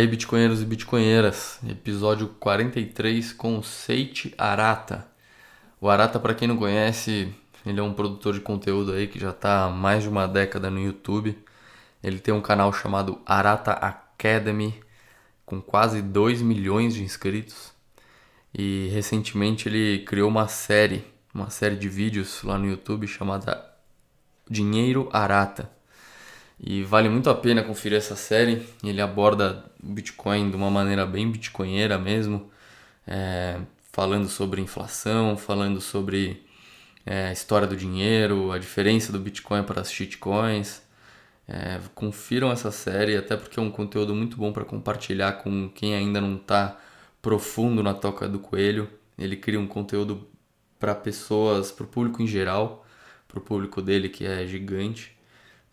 aí, bitcoinheiros e bitcoinheiras, episódio 43 com o Seiichi Arata. O Arata, para quem não conhece, ele é um produtor de conteúdo aí que já está há mais de uma década no YouTube. Ele tem um canal chamado Arata Academy, com quase 2 milhões de inscritos. E recentemente ele criou uma série de vídeos lá no YouTube chamada Dinheiro Arata. E vale muito a pena conferir essa série. Ele aborda o Bitcoin de uma maneira bem bitcoinheira mesmo, falando sobre inflação, falando sobre a história do dinheiro, a diferença do Bitcoin para as shitcoins. Confiram essa série, até porque é um conteúdo muito bom para compartilhar com quem ainda não está profundo na toca do coelho. Ele cria um conteúdo para pessoas, para o público em geral, para o público dele que é gigante.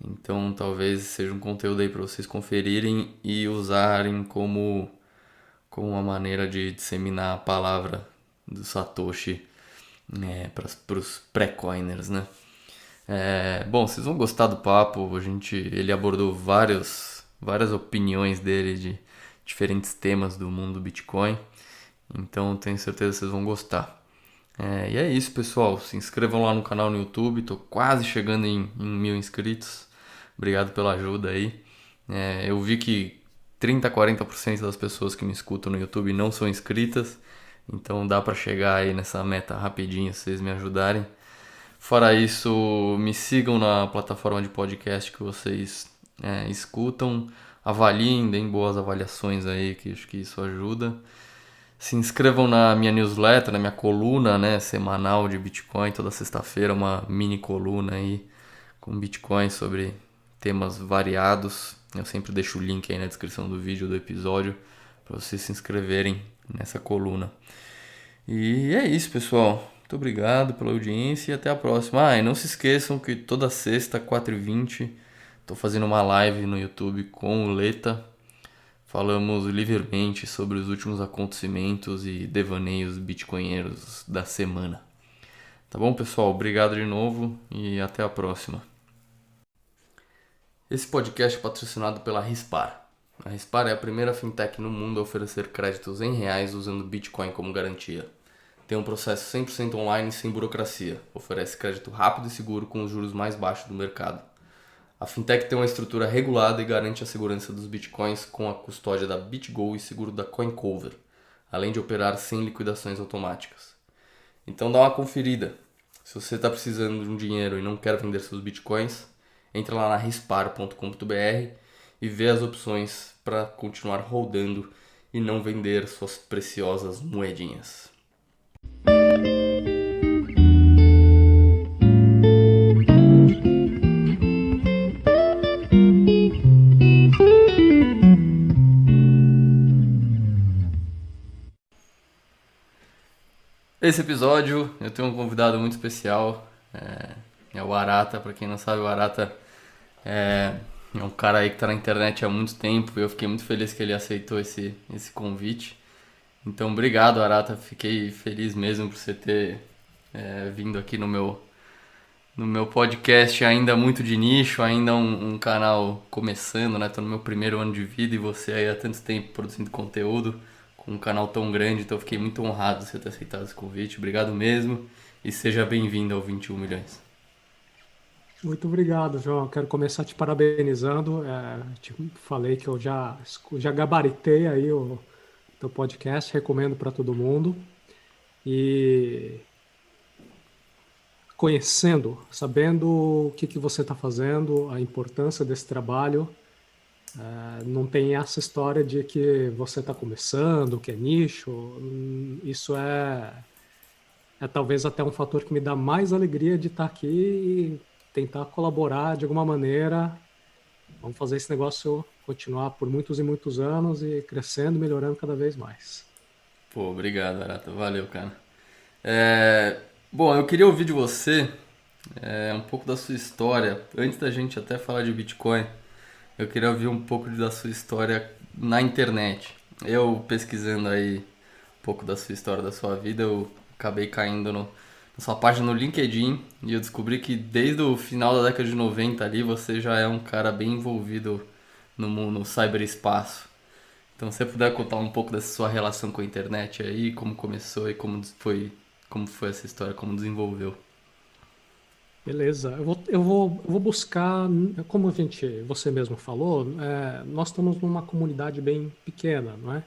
Então talvez seja um conteúdo aí para vocês conferirem e usarem como uma maneira de disseminar a palavra do Satoshi para os pré-coiners, né? Bom, vocês vão gostar do papo. Ele abordou várias opiniões dele de diferentes temas do mundo do Bitcoin. Então tenho certeza que vocês vão gostar. E é isso, pessoal. Se inscrevam lá no canal no YouTube. Tô quase chegando em 1.000 inscritos. Obrigado pela ajuda aí. Eu vi que 30-40% das pessoas que me escutam no YouTube não são inscritas. Então dá para chegar aí nessa meta rapidinho se vocês me ajudarem. Fora isso, me sigam na plataforma de podcast que vocês escutam. Avaliem, deem boas avaliações aí, que acho que isso ajuda. Se inscrevam na minha newsletter, na minha coluna, né, semanal de Bitcoin. Toda sexta-feira uma mini coluna aí com Bitcoin sobre temas variados. Eu sempre deixo o link aí na descrição do vídeo do episódio para vocês se inscreverem nessa coluna. E é isso, pessoal. Muito obrigado pela audiência e até a próxima. E não se esqueçam que toda sexta, 4h20, estou fazendo uma live no YouTube com o Leta. Falamos livremente sobre os últimos acontecimentos e devaneios bitcoinheiros da semana. Tá bom, pessoal? Obrigado de novo e até a próxima. Esse podcast é patrocinado pela Rispar. A Rispar é a primeira fintech no mundo a oferecer créditos em reais usando Bitcoin como garantia. Tem um processo 100% online e sem burocracia. Oferece crédito rápido e seguro com os juros mais baixos do mercado. A fintech tem uma estrutura regulada e garante a segurança dos Bitcoins com a custódia da BitGo e seguro da CoinCover, além de operar sem liquidações automáticas. Então dá uma conferida. Se você está precisando de um dinheiro e não quer vender seus Bitcoins, entra lá na rispar.com.br e vê as opções para continuar rodando e não vender suas preciosas moedinhas. Esse episódio eu tenho um convidado muito especial, é o Arata. Para quem não sabe, o Arata é um cara aí que tá na internet há muito tempo e eu fiquei muito feliz que ele aceitou esse convite. Então obrigado, Arata, fiquei feliz mesmo por você ter vindo aqui no meu podcast, ainda muito de nicho, ainda um canal começando, né? Tô no meu primeiro ano de vida e você aí há tanto tempo produzindo conteúdo com um canal tão grande, então eu fiquei muito honrado de você ter aceitado esse convite. Obrigado mesmo e seja bem-vindo ao 21 milhões. Muito obrigado, João. Quero começar te parabenizando. Te falei que eu já gabaritei aí o teu podcast, recomendo para todo mundo. E conhecendo, sabendo o que você está fazendo, a importância desse trabalho, não tem essa história de que você está começando, que é nicho. Isso é talvez até um fator que me dá mais alegria de estar aqui e tentar colaborar de alguma maneira. Vamos fazer esse negócio continuar por muitos e muitos anos e crescendo, melhorando cada vez mais. Pô, obrigado, Arata. Valeu, cara. Bom, eu queria ouvir de você um pouco da sua história. Antes da gente até falar de Bitcoin, eu queria ouvir um pouco da sua história na internet. Eu pesquisando aí um pouco da sua história, da sua vida, eu acabei caindo na sua página no LinkedIn e eu descobri que desde o final da década de 90 ali você já é um cara bem envolvido no cyberespaço. Então, se você puder contar um pouco dessa sua relação com a internet aí, como começou e como foi essa história, como desenvolveu. Beleza, eu vou buscar, como você mesmo falou, nós estamos numa comunidade bem pequena, não é?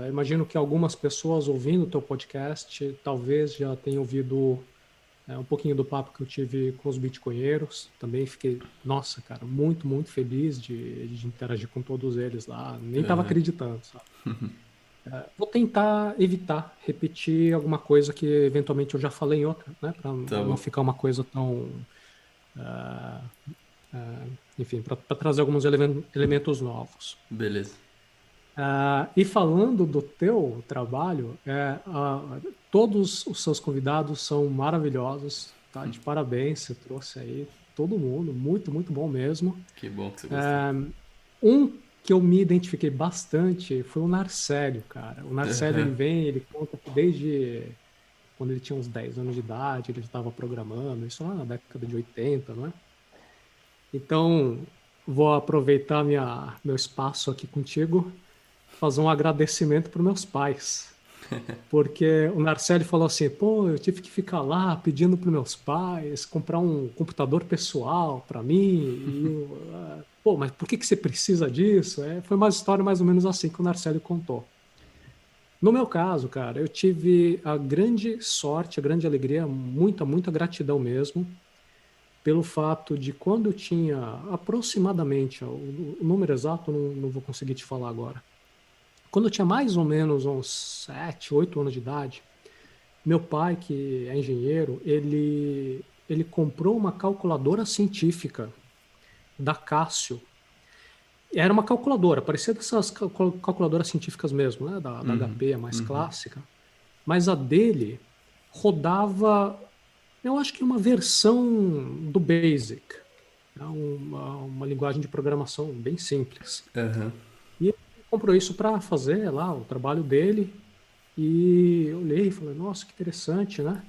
Imagino que algumas pessoas ouvindo o teu podcast talvez já tenham ouvido um pouquinho do papo que eu tive com os bitcoinheiros. Também fiquei, nossa, cara, muito, muito feliz de interagir com todos eles lá. Nem estava Aham. acreditando, sabe? Vou tentar evitar repetir alguma coisa que eventualmente eu já falei em outra, né? Para Tá não bom. ficar uma coisa tão ah, ah, enfim, para trazer alguns elementos novos. Beleza. E falando do teu trabalho, todos os seus convidados são maravilhosos, tá? De parabéns, você trouxe aí todo mundo, muito, muito bom mesmo. Que bom que você gostou. Um que eu me identifiquei bastante foi o Narcélio, cara. O Narcélio, Aham. ele conta que desde quando ele tinha uns 10 anos de idade, ele estava programando, isso lá na década de 80, não é? Então, vou aproveitar meu espaço aqui contigo, fazer um agradecimento para meus pais. Porque o Narcélio falou assim: pô, eu tive que ficar lá pedindo para meus pais comprar um computador pessoal para mim. Pô, mas por que você precisa disso? Foi uma história mais ou menos assim que o Narcélio contou. No meu caso, cara, eu tive a grande sorte, a grande alegria, muita, muita gratidão mesmo, pelo fato de quando eu tinha aproximadamente, o número exato não vou conseguir te falar agora. Quando eu tinha mais ou menos uns 7, 8 anos de idade, meu pai, que é engenheiro, ele comprou uma calculadora científica da Cássio. Era uma calculadora, parecia dessas calculadoras científicas mesmo, né? Da Uhum. HP, a mais Uhum. clássica. Mas a dele rodava, eu acho que uma versão do BASIC, né? Uma linguagem de programação bem simples. Aham. E ele comprou isso para fazer lá o trabalho dele. E eu olhei e falei, nossa, que interessante, né?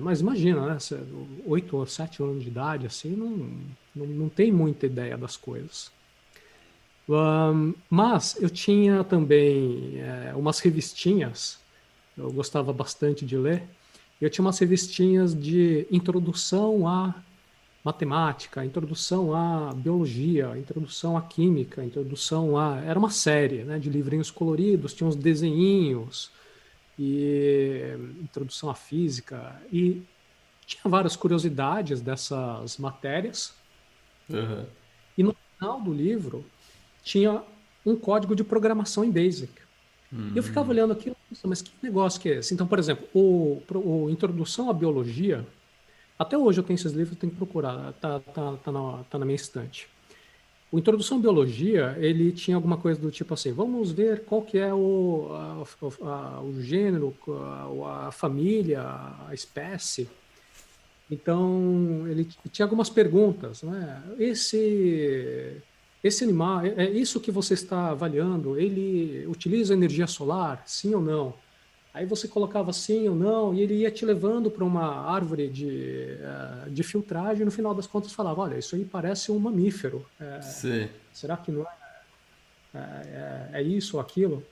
Mas imagina, né? 8 ou 7 anos de idade, assim, não tem muita ideia das coisas. Mas eu tinha também umas revistinhas, eu gostava bastante de ler. Eu tinha umas revistinhas de introdução à matemática, introdução à biologia, introdução à química, introdução a... Era uma série, né, de livrinhos coloridos, tinha uns desenhinhos, e introdução à física, e tinha várias curiosidades dessas matérias, Aham. e no final do livro tinha um código de programação em BASIC. E eu ficava olhando aquilo, nossa, mas que negócio que é esse? Então, por exemplo, o Introdução à Biologia, até hoje eu tenho esses livros, eu tenho que procurar, tá na minha estante. O Introdução à Biologia, ele tinha alguma coisa do tipo assim, vamos ver qual que é o gênero, a família, a espécie. Então, ele tinha algumas perguntas, né? Esse animal, é isso que você está avaliando, ele utiliza energia solar, sim ou não? Aí você colocava sim ou não, e ele ia te levando para uma árvore de filtragem, e no final das contas falava, olha, isso aí parece um mamífero. Sei. Será que não é isso ou aquilo?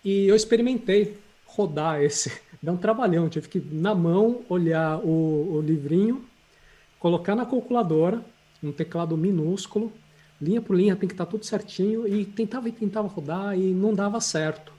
E eu experimentei rodar esse, dá um trabalhão, tive que na mão olhar o livrinho, colocar na calculadora, um teclado minúsculo, linha por linha tem que estar tudo certinho, e tentava rodar e não dava certo.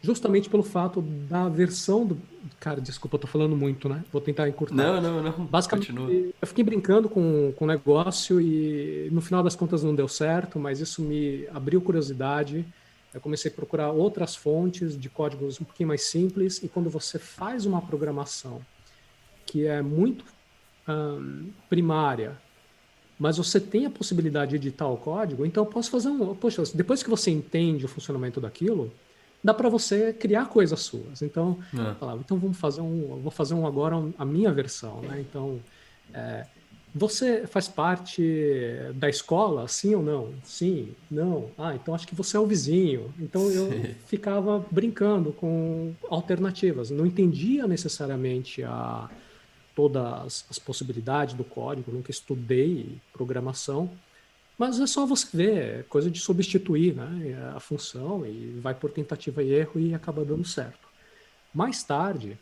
Justamente pelo fato da versão do. Cara, desculpa, eu tô falando muito, né? Vou tentar encurtar. Não, não, não. Basicamente, Continua. eu fiquei brincando com o negócio e no final das contas não deu certo, mas isso me abriu curiosidade. Eu comecei a procurar outras fontes de códigos um pouquinho mais simples, e quando você faz uma programação que é muito primária, mas você tem a possibilidade de editar o código, então eu posso fazer um. Poxa, depois que você entende o funcionamento daquilo, dá para você criar coisas suas. Então, Ah, falava, então vou fazer agora a minha versão, né? Então, você faz parte da escola, sim ou não? Sim, não. Ah, então acho que você é o vizinho. Então eu sei. ficava brincando com alternativas. Não entendia necessariamente todas as possibilidades do código, nunca estudei programação, Mas é só você ver, é coisa de substituir, né, a função e vai por tentativa e erro e acaba dando certo. Mais tarde,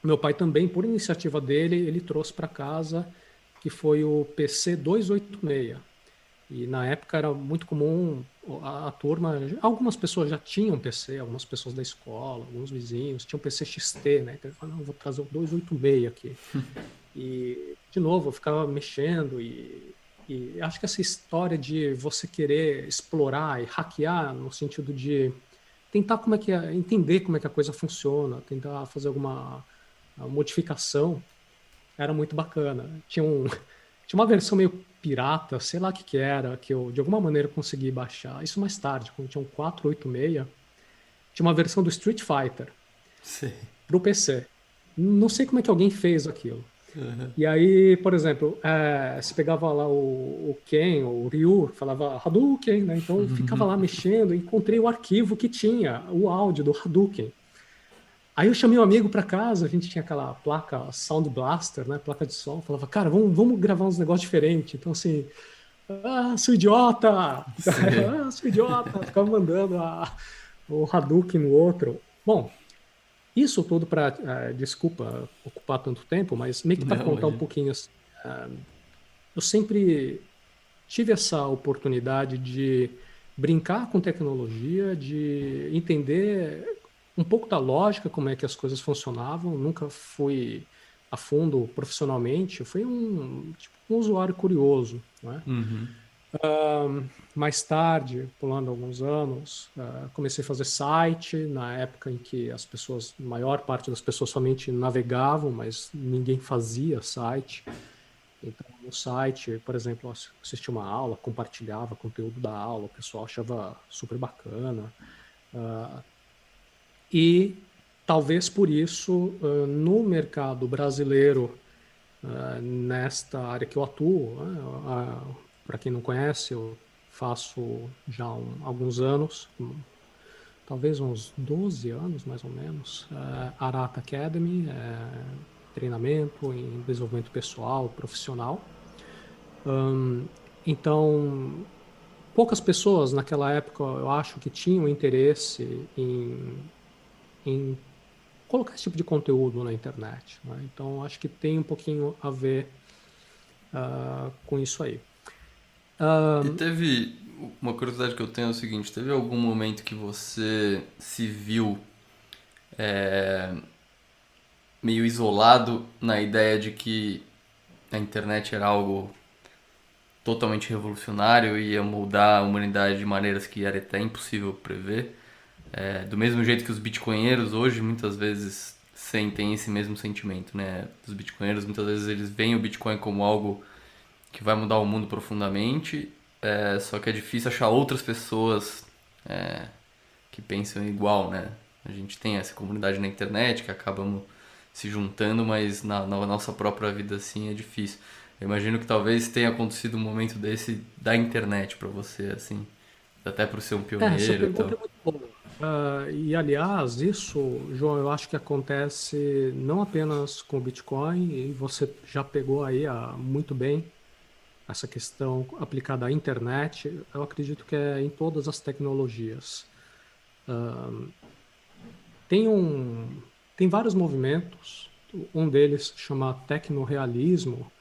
meu pai também, por iniciativa dele, ele trouxe para casa que foi o PC 286. E na época era muito comum a turma, algumas pessoas já tinham PC, algumas pessoas da escola, alguns vizinhos tinham PC XT, né? Então ele falou, não, vou trazer o 286 aqui. E, de novo, eu ficava mexendo e acho que essa história de você querer explorar e hackear no sentido de tentar como é que entender como é que a coisa funciona, tentar fazer alguma modificação, era muito bacana. Tinha uma versão meio pirata, sei lá o que que era, que eu de alguma maneira consegui baixar. Isso mais tarde, quando tinha um 486, tinha uma versão do Street Fighter Sei. para o PC. Não sei como é que alguém fez aquilo. Aham. E aí, por exemplo, se pegava lá o Ken, o Ryu, falava Hadouken, né? Então eu ficava lá mexendo e encontrei o arquivo que tinha o áudio do Hadouken. Aí eu chamei um amigo para casa, a gente tinha aquela placa Sound Blaster, né? Placa de som. Falava, cara, vamos gravar uns negócios diferentes. Então, assim, sou idiota! Sei. Sou idiota! Ficava mandando o Hadouken no outro. Bom, isso tudo para, desculpa ocupar tanto tempo, mas meio que para Não, contar um imagina. pouquinho, assim, eu sempre tive essa oportunidade de brincar com tecnologia, de entender um pouco da lógica, como é que as coisas funcionavam. Nunca fui a fundo profissionalmente, eu fui tipo, um usuário curioso, né? Uhum. Mais tarde, pulando alguns anos, comecei a fazer site, na época em que as pessoas, a maior parte das pessoas somente navegavam, mas ninguém fazia site. Então, no site, por exemplo, eu assistia uma aula, compartilhava conteúdo da aula, o pessoal achava super bacana. E talvez por isso, no mercado brasileiro, nesta área que eu atuo, para quem não conhece, eu faço já alguns anos, talvez uns 12 anos mais ou menos, Arata Academy, treinamento em desenvolvimento pessoal, profissional. Então, poucas pessoas naquela época, eu acho que tinham interesse em colocar esse tipo de conteúdo na internet, né? Então, acho que tem um pouquinho a ver com isso aí. E teve. Uma curiosidade que eu tenho é o seguinte: teve algum momento que você se viu meio isolado na ideia de que a internet era algo totalmente revolucionário e ia mudar a humanidade de maneiras que era até impossível prever? Do mesmo jeito que os bitcoinheiros hoje muitas vezes sentem esse mesmo sentimento, né? Os bitcoinheiros muitas vezes eles veem o Bitcoin como algo que vai mudar o mundo profundamente, só que é difícil achar outras pessoas que pensam igual, né? A gente tem essa comunidade na internet que acabamos se juntando, mas na nossa própria vida assim é difícil. Eu imagino que talvez tenha acontecido um momento desse da internet pra você, assim, até por ser um Essa pioneiro e pergunta tal. é muito boa. E, aliás, isso, João, eu acho que acontece não apenas com o Bitcoin, e você já pegou aí muito bem essa questão aplicada à internet, eu acredito que é em todas as tecnologias. Tem tem vários movimentos, um deles chama tecnorealismo,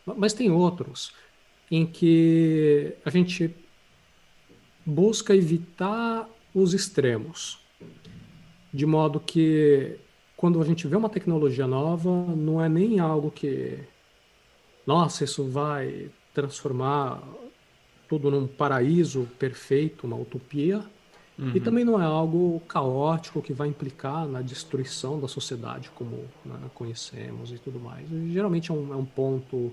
mas tem outros em que a gente busca evitar os extremos, de modo que quando a gente vê uma tecnologia nova, não é nem algo que, nossa, isso vai transformar tudo num paraíso perfeito, uma utopia, e Uhum. também não é algo caótico que vai implicar na destruição da sociedade como, né, conhecemos e tudo mais. Geralmente é um ponto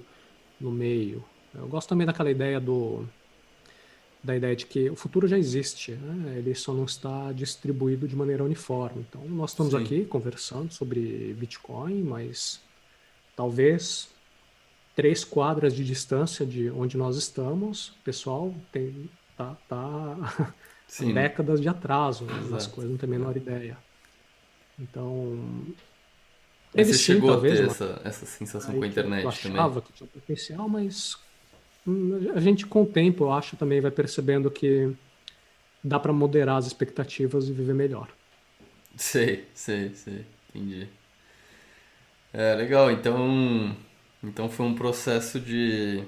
no meio. Eu gosto também daquela ideia da ideia de que o futuro já existe, né? Ele só não está distribuído de maneira uniforme. Então, nós estamos Sim. aqui conversando sobre Bitcoin, mas talvez 3 quadras de distância de onde nós estamos, o pessoal tá há Sim, não. décadas de atraso nas Exato. coisas, não tem a menor ideia. Então, Mas teve você sim, chegou a talvez, ter uma essa sensação aí com a que eu internet também? achava que tinha potencial, mas A gente, com o tempo, eu acho, também vai percebendo que dá para moderar as expectativas e viver melhor. Sei, entendi. É, legal, então foi um processo de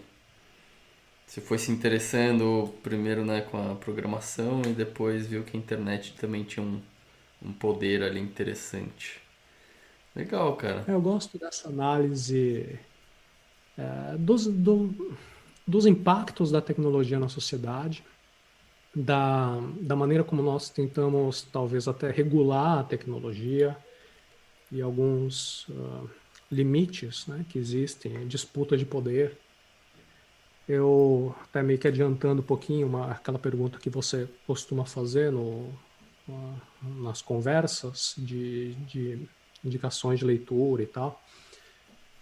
você foi se interessando primeiro, né, com a programação e depois viu que a internet também tinha um poder ali interessante. Legal, cara. Eu gosto dessa análise dos, dos impactos da tecnologia na sociedade, da maneira como nós tentamos, talvez, até regular a tecnologia e alguns limites, né, que existem, disputa de poder. Eu, até meio que adiantando um pouquinho aquela pergunta que você costuma fazer nas conversas de indicações de leitura e tal,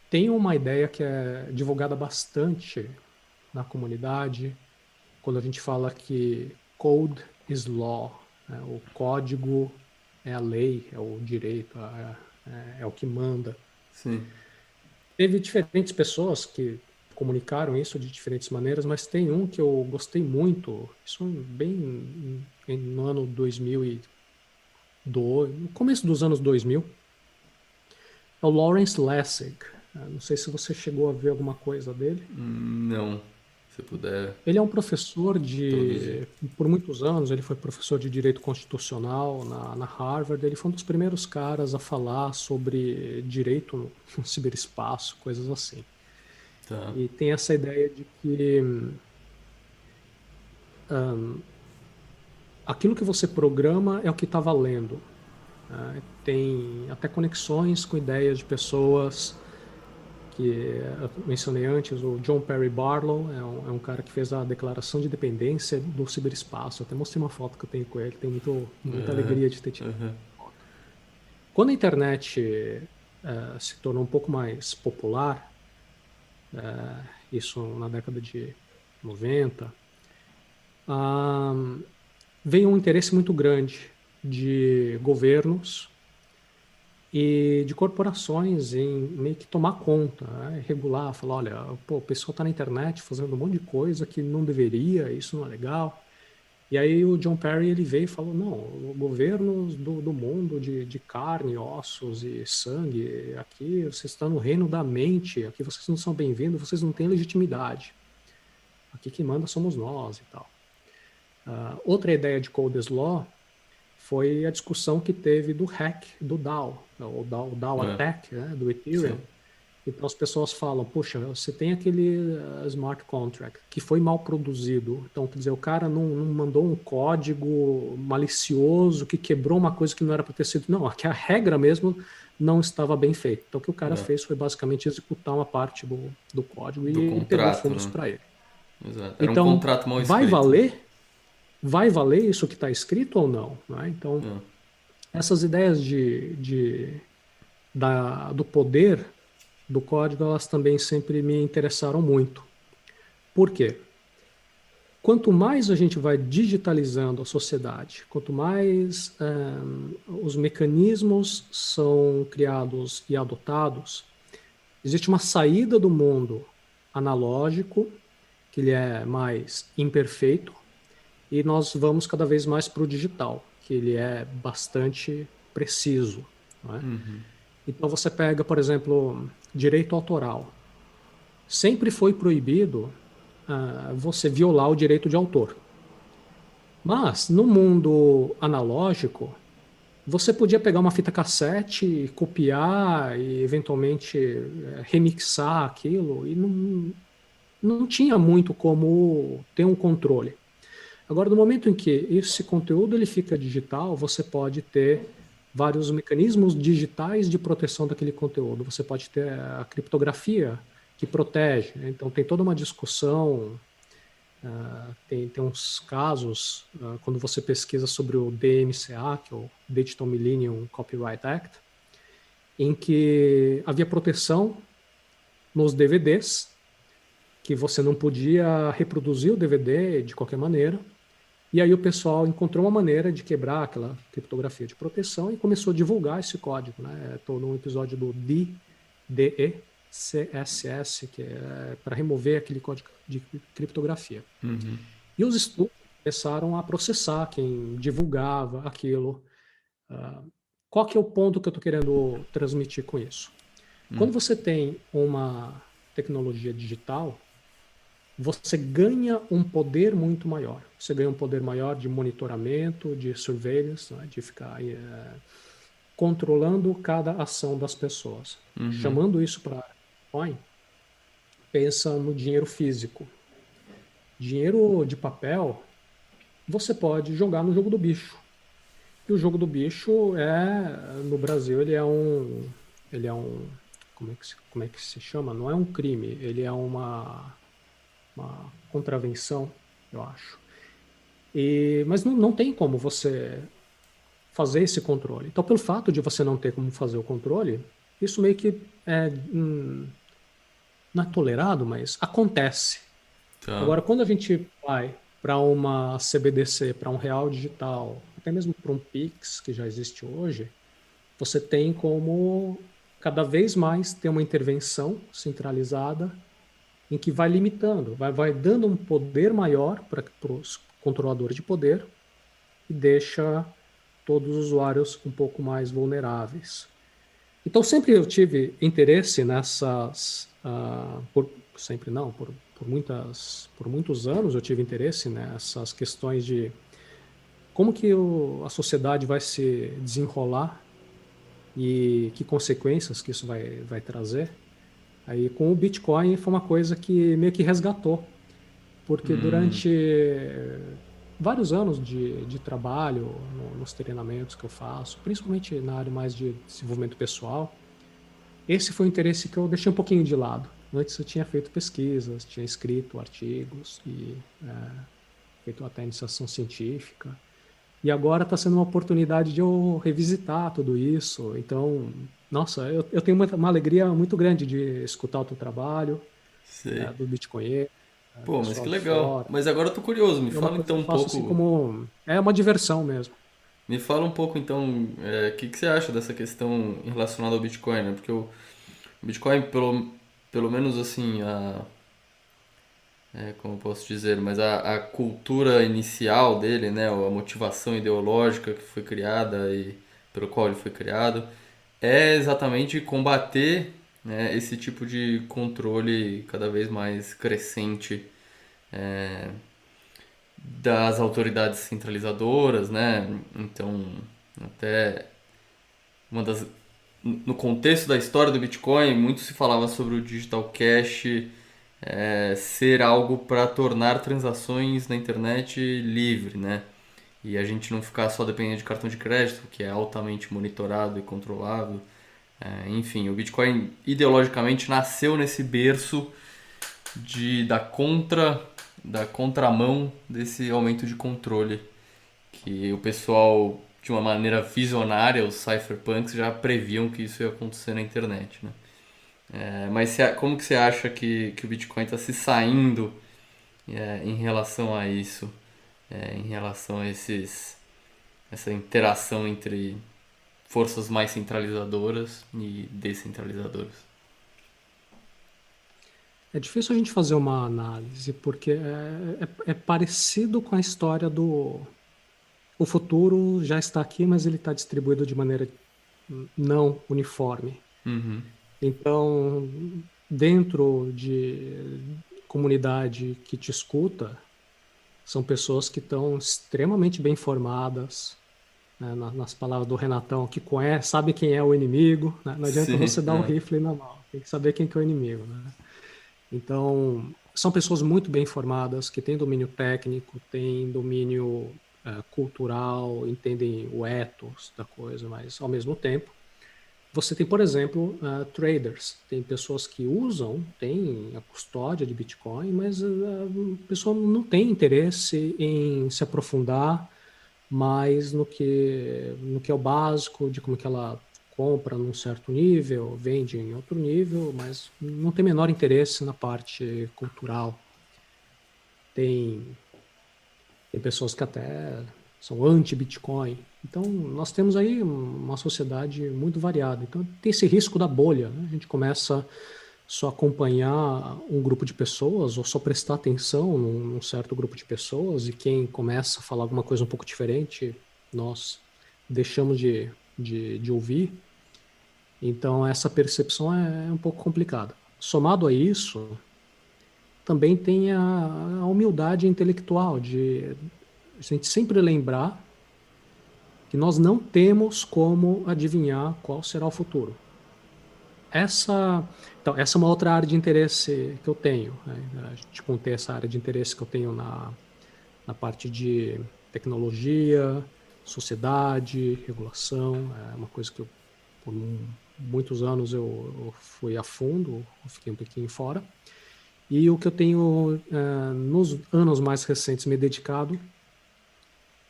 tem uma ideia que é divulgada bastante na comunidade, quando a gente fala que code is law, né? O código é a lei, é o direito, é o que manda. Sim. Teve diferentes pessoas que comunicaram isso de diferentes maneiras, mas tem um que eu gostei muito, isso bem no ano 2002, no começo dos anos 2000, é o Lawrence Lessig. Não sei se você chegou a ver alguma coisa dele. Não. Se puder Ele é um professor introduzir. por muitos anos, ele foi professor de Direito Constitucional na Harvard. Ele foi um dos primeiros caras a falar sobre direito no ciberespaço, coisas assim. Tá. E tem essa ideia de que aquilo que você programa é o que está valendo. Tem até conexões com ideias de pessoas que eu mencionei antes. O John Perry Barlow é um cara que fez a declaração de independência do ciberespaço. Eu até mostrei uma foto que eu tenho com ele, tenho muita Aham, alegria de ter tido aham. foto. Quando a internet se tornou um pouco mais popular, isso na década de 90, veio um interesse muito grande de governos e de corporações em meio que tomar conta, né? Regular, falar, olha, pô, o pessoal está na internet fazendo um monte de coisa que não deveria, isso não é legal. E aí o John Perry ele veio e falou, não, governos do mundo de carne, ossos e sangue, aqui vocês estão no reino da mente, aqui vocês não são bem-vindos, vocês não têm legitimidade. Aqui quem manda somos nós e tal. Outra ideia de Code's Law foi a discussão que teve do hack do DAO, o DAO É, attack, né, do sim. Ethereum. Então as pessoas falam, puxa, você tem aquele smart contract que foi mal produzido. Então, quer dizer, o cara não mandou um código malicioso que quebrou uma coisa que não era para ter sido. Não, aqui a regra mesmo não estava bem feita. Então, o que o cara É. fez foi basicamente executar uma parte do código Do e ele pegou contrato, fundos né? para ele. Exato. Era um Então, contrato mal vai escrito, né? valer? Vai valer isso que está escrito ou não? Né? Então, É. essas ideias do poder do código, elas também sempre me interessaram muito. Por quê? Quanto mais a gente vai digitalizando a sociedade, quanto mais os mecanismos são criados e adotados, existe uma saída do mundo analógico, que ele é mais imperfeito, e nós vamos cada vez mais para o digital, que ele é bastante preciso. Não é? Então você pega, por exemplo, direito autoral. Sempre foi proibido você violar o direito de autor. Mas no mundo analógico, você podia pegar uma fita cassete, copiar e eventualmente remixar aquilo e não tinha muito como ter um controle. Agora, no momento em que esse conteúdo ele fica digital, você pode ter vários mecanismos digitais de proteção daquele conteúdo. Você pode ter a criptografia que protege. Né? Então, tem toda uma discussão, tem uns casos, quando você pesquisa sobre o DMCA, que é o Digital Millennium Copyright Act, em que havia proteção nos DVDs, que você não podia reproduzir o DVD de qualquer maneira. E aí o pessoal encontrou uma maneira de quebrar aquela criptografia de proteção e começou a divulgar esse código. Né? Estou num episódio do DDE CSS, que é para remover aquele código de criptografia. Uhum. E os estudos começaram a processar quem divulgava aquilo. Qual que é o ponto que eu estou querendo transmitir com isso? Quando você tem uma tecnologia digital, você ganha um poder muito maior. Você ganha um poder maior de monitoramento, de surveillance, né, de ficar controlando cada ação das pessoas. Uhum. Chamando isso para Bitcoin, pensa no dinheiro físico. Dinheiro de papel, você pode jogar no jogo do bicho. E o jogo do bicho no Brasil, ele é um, como é que se chama? Não é um crime, ele é uma contravenção, eu acho. Mas não tem como você fazer esse controle. Então, pelo fato de você não ter como fazer o controle, isso meio que não é tolerado, mas acontece. Tá. Agora, quando a gente vai para uma CBDC, para um real digital, até mesmo para um Pix, que já existe hoje, você tem como cada vez mais ter uma intervenção centralizada em que vai limitando, vai dando um poder maior para os controladores de poder e deixa todos os usuários um pouco mais vulneráveis. Então, sempre eu tive interesse nessas, sempre não, por muitos anos eu tive interesse nessas questões de como que a sociedade vai se desenrolar e que consequências que isso vai trazer. Aí com o Bitcoin foi uma coisa que meio que resgatou, porque Hum. durante vários anos de trabalho nos treinamentos que eu faço, principalmente na área mais de desenvolvimento pessoal, esse foi o interesse que eu deixei um pouquinho de lado. Antes eu tinha feito pesquisas, tinha escrito artigos e feito até iniciação científica. E agora está sendo uma oportunidade de eu revisitar tudo isso. Então, nossa, eu tenho uma alegria muito grande de escutar o teu trabalho, Sei. do Bitcoin, Pô, mas que pessoal de legal. fora. Mas agora eu tô curioso. Me É uma fala coisa então que eu um faço assim pouco. como... É uma diversão mesmo. Me fala um pouco então, o que que você acha dessa questão relacionada ao Bitcoin, né? Porque o Bitcoin, pelo menos assim, como eu posso dizer, mas a cultura inicial dele, né? A motivação ideológica que foi criada e pelo qual ele foi criado, é exatamente combater, né, esse tipo de controle cada vez mais crescente das autoridades centralizadoras, né? Então, até uma das no contexto da história do Bitcoin, muito se falava sobre o digital cash ser algo para tornar transações na internet livre, né? E a gente não ficar só dependendo de cartão de crédito, que é altamente monitorado e controlável. Enfim, o Bitcoin ideologicamente nasceu nesse berço da contramão desse aumento de controle que o pessoal de uma maneira visionária, os cypherpunks já previam que isso ia acontecer na internet, né? Mas como que você acha que o Bitcoin está se saindo em relação a isso, em relação a essa interação entre forças mais centralizadoras e descentralizadoras? É difícil a gente fazer uma análise, porque é parecido com a história do... O futuro já está aqui, mas ele está distribuído de maneira não uniforme. Uhum. Então, dentro de comunidade que te escuta, são pessoas que estão extremamente bem formadas, né, nas palavras do Renatão, que conhece, sabe quem é o inimigo, né? Não adianta Sim, você dar o rifle na mão, tem que saber quem que é o inimigo, né? Então, são pessoas muito bem formadas, que têm domínio técnico, têm domínio cultural, entendem o ethos da coisa, mas ao mesmo tempo você tem, por exemplo, traders. Tem pessoas que usam, têm a custódia de Bitcoin, mas a pessoa não tem interesse em se aprofundar mais no que é o básico, de como que ela compra num certo nível, vende em outro nível, mas não tem menor interesse na parte cultural. Tem, tem pessoas que até são anti-Bitcoin. Então, nós temos aí uma sociedade muito variada. Então, tem esse risco da bolha, né? A gente começa só acompanhar um grupo de pessoas ou só prestar atenção num certo grupo de pessoas, e quem começa a falar alguma coisa um pouco diferente, nós deixamos de ouvir. Então, essa percepção é um pouco complicada. Somado a isso, também tem a humildade intelectual de a gente sempre lembrar que nós não temos como adivinhar qual será o futuro. Essa é uma outra área de interesse que eu tenho, né? A gente contei essa área de interesse que eu tenho na parte de tecnologia, sociedade, regulação. É uma coisa que por muitos anos eu fui a fundo, eu fiquei um pouquinho fora. E o que eu tenho, nos anos mais recentes, me dedicado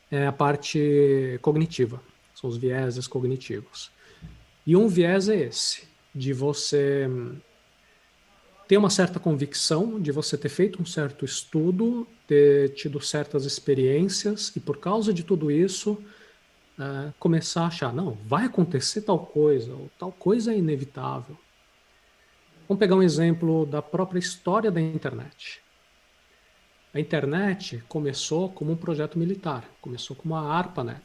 é a parte cognitiva, são os vieses cognitivos. E um viés é esse, de você ter uma certa convicção, de você ter feito um certo estudo, ter tido certas experiências, e por causa de tudo isso, começar a achar, não, vai acontecer tal coisa, ou tal coisa é inevitável. Vamos pegar um exemplo da própria história da internet. A internet começou como um projeto militar, começou como a ARPANET.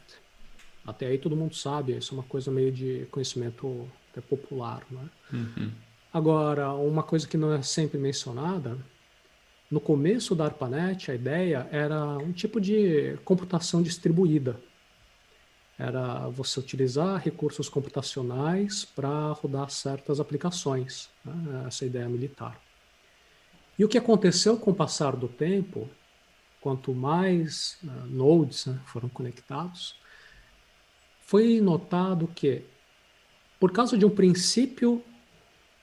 Até aí todo mundo sabe, isso é uma coisa meio de conhecimento até popular, né? Uhum. Agora, uma coisa que não é sempre mencionada, no começo da ARPANET, a ideia era um tipo de computação distribuída. Era você utilizar recursos computacionais para rodar certas aplicações, né? Essa ideia militar. E o que aconteceu com o passar do tempo, quanto mais nodes, né, foram conectados, foi notado que, por causa de um princípio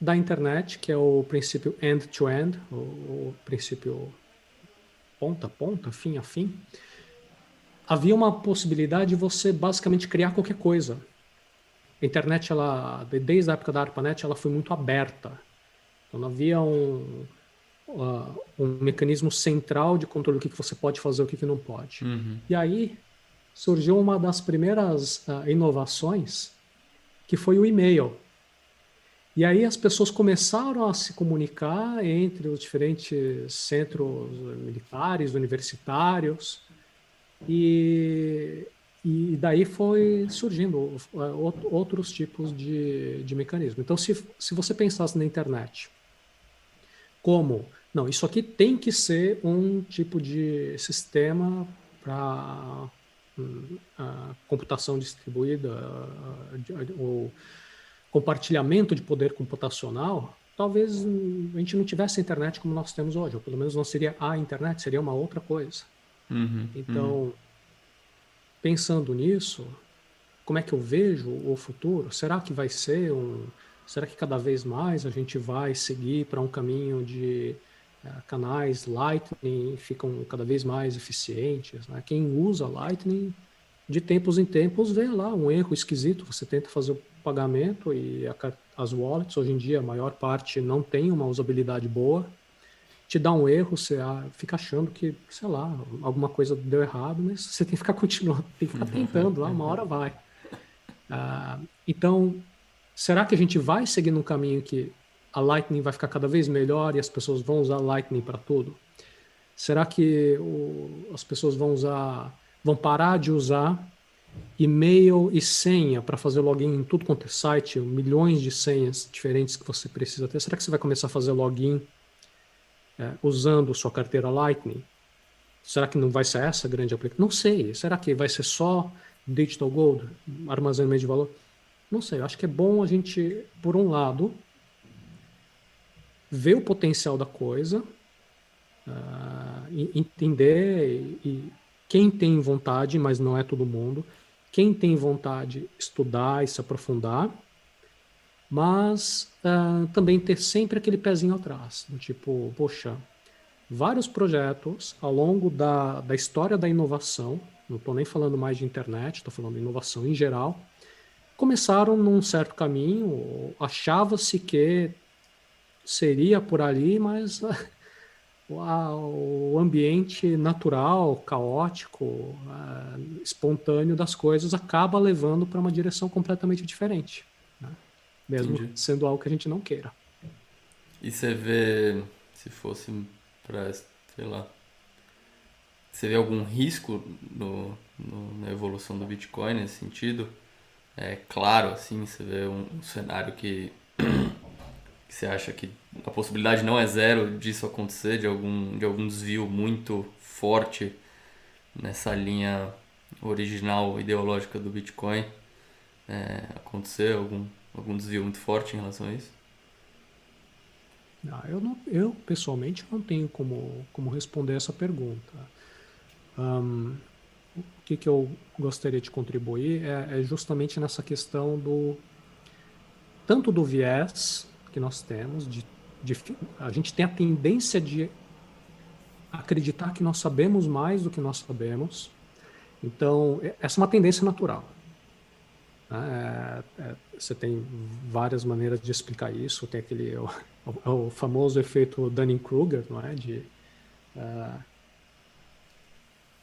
da internet, que é o princípio end-to-end, o princípio ponta a ponta, fim a fim, havia uma possibilidade de você basicamente criar qualquer coisa. A internet, desde a época da ARPANET, ela foi muito aberta. Então não havia um mecanismo central de controle do que você pode fazer e o que não pode. Uhum. E aí surgiu uma das primeiras inovações, que foi o e-mail. E aí as pessoas começaram a se comunicar entre os diferentes centros militares, universitários, e daí foi surgindo outros tipos de mecanismo. Então, se você pensasse na internet como, não, isso aqui tem que ser um tipo de sistema para computação distribuída, ou compartilhamento de poder computacional, talvez a gente não tivesse a internet como nós temos hoje, ou pelo menos não seria a internet, seria uma outra coisa. Uhum. Então, pensando nisso, como é que eu vejo o futuro? Será que vai ser será que cada vez mais a gente vai seguir para um caminho de canais Lightning ficam cada vez mais eficientes, né? Quem usa Lightning, de tempos em tempos, vê lá um erro esquisito, você tenta fazer o pagamento e as wallets, hoje em dia, a maior parte não tem uma usabilidade boa, te dá um erro, você fica achando que, sei lá, alguma coisa deu errado, mas você tem que ficar continuando, tem que ficar tentando lá, uma hora vai. Então, será que a gente vai seguir num caminho que a Lightning vai ficar cada vez melhor e as pessoas vão usar Lightning para tudo? Será que as pessoas vão parar de usar e-mail e senha para fazer login em tudo quanto é site, milhões de senhas diferentes que você precisa ter? Será que você vai começar a fazer login usando sua carteira Lightning? Será que não vai ser essa a grande aplicação? Não sei. Será que vai ser só Digital Gold, armazenamento de valor? Não sei. Eu acho que é bom a gente, por um lado, ver o potencial da coisa, entender, e quem tem vontade, mas não é todo mundo, quem tem vontade, estudar e se aprofundar, mas também ter sempre aquele pezinho atrás, do tipo, poxa, vários projetos ao longo da história da inovação, não estou nem falando mais de internet, estou falando de inovação em geral, começaram num certo caminho, achava-se que seria por ali, mas o ambiente natural, caótico, espontâneo das coisas acaba levando para uma direção completamente diferente, né? Mesmo Entendi. sendo algo que a gente não queira. E você vê, se fosse pra, sei lá, você vê algum risco na evolução do Bitcoin nesse sentido? É claro, assim, você vê um cenário que você acha que a possibilidade não é zero disso acontecer, de algum desvio muito forte nessa linha original ideológica do Bitcoin, acontecer algum desvio muito forte em relação a isso? Eu pessoalmente não tenho como responder essa pergunta. O que eu gostaria de contribuir é justamente nessa questão tanto do viés que nós temos, a gente tem a tendência de acreditar que nós sabemos mais do que nós sabemos. Então, essa é uma tendência natural, né? Você tem várias maneiras de explicar isso. Tem o famoso efeito Dunning-Kruger, não é?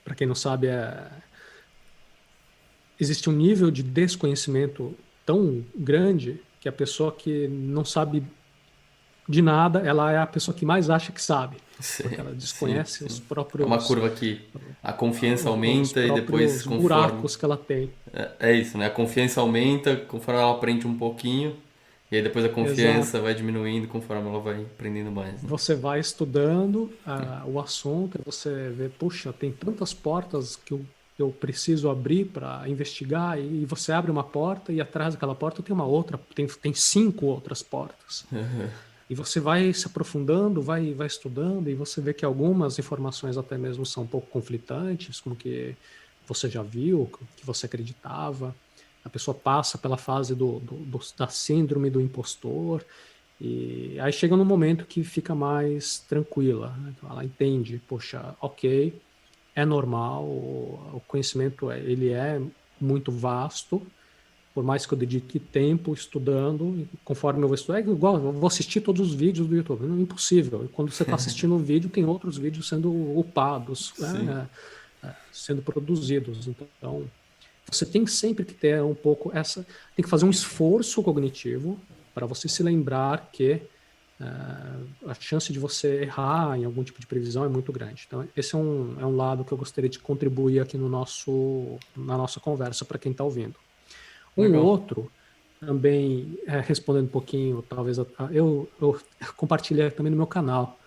Para quem não sabe, existe um nível de desconhecimento tão grande que a pessoa que não sabe de nada, ela é a pessoa que mais acha que sabe, porque ela Sim, desconhece sim. É uma curva que a confiança os aumenta e depois próprios conforme. buracos que ela tem. É isso, né? A confiança aumenta conforme ela aprende um pouquinho, e aí depois a confiança Exato. vai diminuindo conforme ela vai aprendendo mais, né? Você vai estudando o assunto e você vê, puxa, tem tantas portas que eu preciso abrir para investigar, e você abre uma porta e atrás daquela porta tem uma outra, tem cinco outras portas. E você vai se aprofundando, vai estudando, e você vê que algumas informações até mesmo são um pouco conflitantes, como que você já viu, que você acreditava. A pessoa passa pela fase da síndrome do impostor, e aí chega num momento que fica mais tranquila, né? Então ela entende, poxa, ok, é normal, o conhecimento ele é muito vasto, por mais que eu dedique tempo estudando, conforme eu vou estudar, é igual, eu vou assistir todos os vídeos do YouTube. Não é impossível. E quando você está assistindo um vídeo, tem outros vídeos sendo upados, Sim. né, sendo produzidos. Então, você tem sempre que ter um pouco tem que fazer um esforço cognitivo para você se lembrar que a chance de você errar em algum tipo de previsão é muito grande. Então, esse é um lado que eu gostaria de contribuir aqui na nossa conversa para quem está ouvindo. Um Legal. outro, também respondendo um pouquinho, talvez eu compartilhei também no meu canal,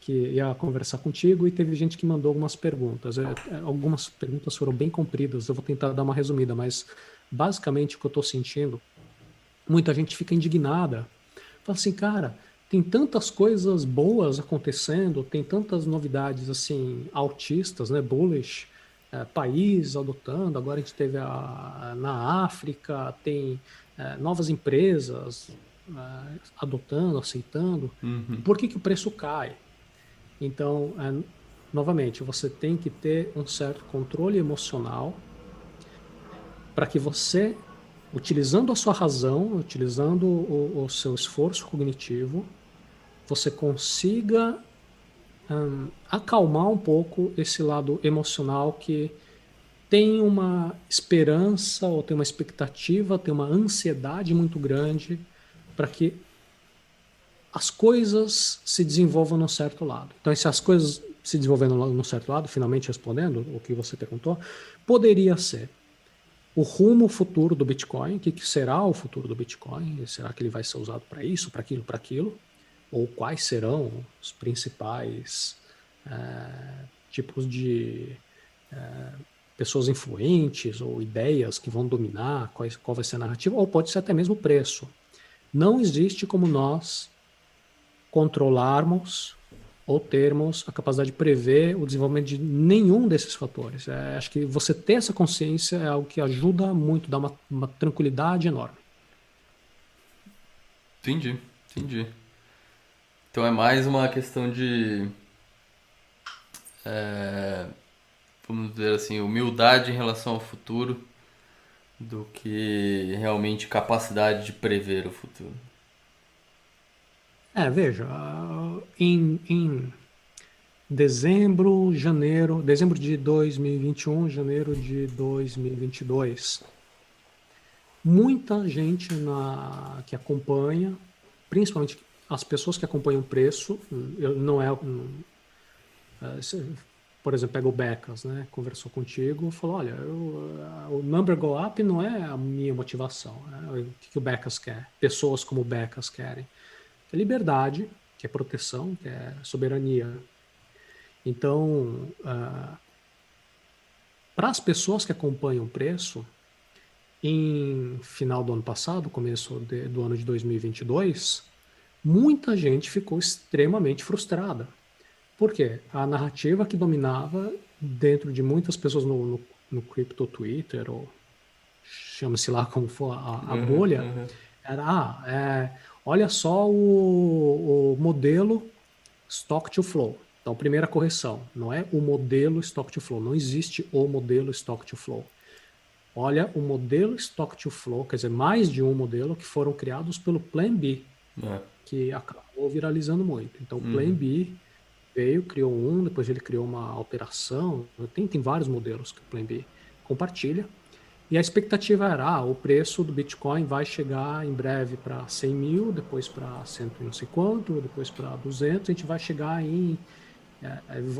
que ia conversar contigo, e teve gente que mandou algumas perguntas. Algumas perguntas foram bem compridas, eu vou tentar dar uma resumida, mas basicamente o que eu estou sentindo, muita gente fica indignada, fala assim, cara, tem tantas coisas boas acontecendo, tem tantas novidades assim altistas, né, bullish, país adotando. Agora a gente teve na África, tem novas empresas adotando, aceitando. Por que o preço cai? Então, novamente, você tem que ter um certo controle emocional para que você, utilizando a sua razão, utilizando o seu esforço cognitivo, você consiga acalmar um pouco esse lado emocional que tem uma esperança ou tem uma expectativa, tem uma ansiedade muito grande para que as coisas se desenvolvam num certo lado. Então, se as coisas se desenvolvendo num certo lado, finalmente respondendo o que você perguntou, poderia ser o rumo futuro do Bitcoin. O que será o futuro do Bitcoin? Será que ele vai ser usado para isso, para aquilo, para aquilo? Ou quais serão os principais tipos de pessoas influentes ou ideias que vão dominar, qual vai ser a narrativa, ou pode ser até mesmo o preço. Não existe como nós controlarmos ou termos a capacidade de prever o desenvolvimento de nenhum desses fatores. Acho que você ter essa consciência é algo que ajuda muito, dá uma tranquilidade enorme. Entendi, entendi. Então é mais uma questão de, vamos dizer assim, humildade em relação ao futuro do que realmente capacidade de prever o futuro. Veja, em dezembro de 2021, janeiro de 2022, muita gente que acompanha, principalmente as pessoas que acompanham o preço, não é, por exemplo, pega o Becas, né? Conversou contigo, falou, olha, o number go up não é a minha motivação. Né? O que o Becas quer? Pessoas como o Becas querem. Que é liberdade, que é proteção, que é soberania. Então, para as pessoas que acompanham o preço, em final do ano passado, começo do ano de 2022, muita gente ficou extremamente frustrada. Por quê? A narrativa que dominava dentro de muitas pessoas no Crypto Twitter, ou chama-se lá como for a Uhum, bolha, uhum. era, olha só o modelo Stock to Flow. Então, primeira correção, não é o modelo Stock to Flow, não existe o modelo Stock to Flow. Olha o modelo Stock to Flow, quer dizer, mais de um modelo que foram criados pelo Plan B, É. que acabou viralizando muito. Então, o Plan Uhum. B veio, criou um, depois ele criou uma operação, tem vários modelos que o Plan B compartilha. E a expectativa era, o preço do Bitcoin vai chegar em breve para 100 mil, depois para 100 e não sei quanto, depois para 200, a gente vai chegar em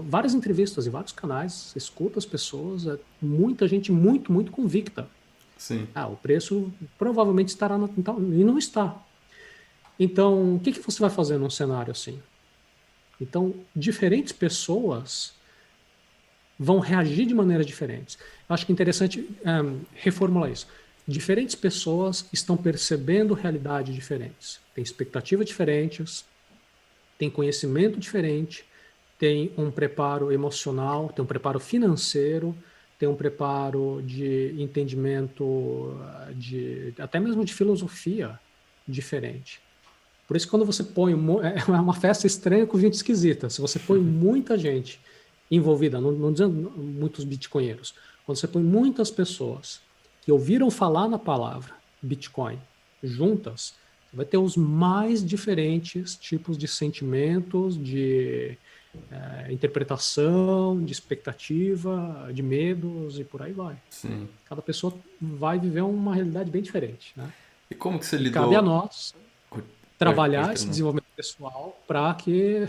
várias entrevistas em vários canais, você escuta as pessoas, muita gente muito convicta. Sim, O preço provavelmente estará e não está. Então, o que você vai fazer num cenário assim? Então, diferentes pessoas vão reagir de maneiras diferentes. Eu acho que é interessante reformular isso. Diferentes pessoas estão percebendo realidades diferentes, têm expectativas diferentes, têm conhecimento diferente, têm um preparo emocional, têm um preparo financeiro, têm um preparo de entendimento, até mesmo de filosofia diferente. Por isso, quando você põe. É uma festa estranha com gente esquisita. Se você põe muita gente envolvida, não dizendo muitos bitcoinheiros, quando você põe muitas pessoas que ouviram falar na palavra Bitcoin juntas, você vai ter os mais diferentes tipos de sentimentos, de interpretação, de expectativa, de medos e por aí vai. sim. Cada pessoa vai viver uma realidade bem diferente, né? E como que você E cabe a lidou? nós Pode trabalhar esse terminar. desenvolvimento pessoal para que,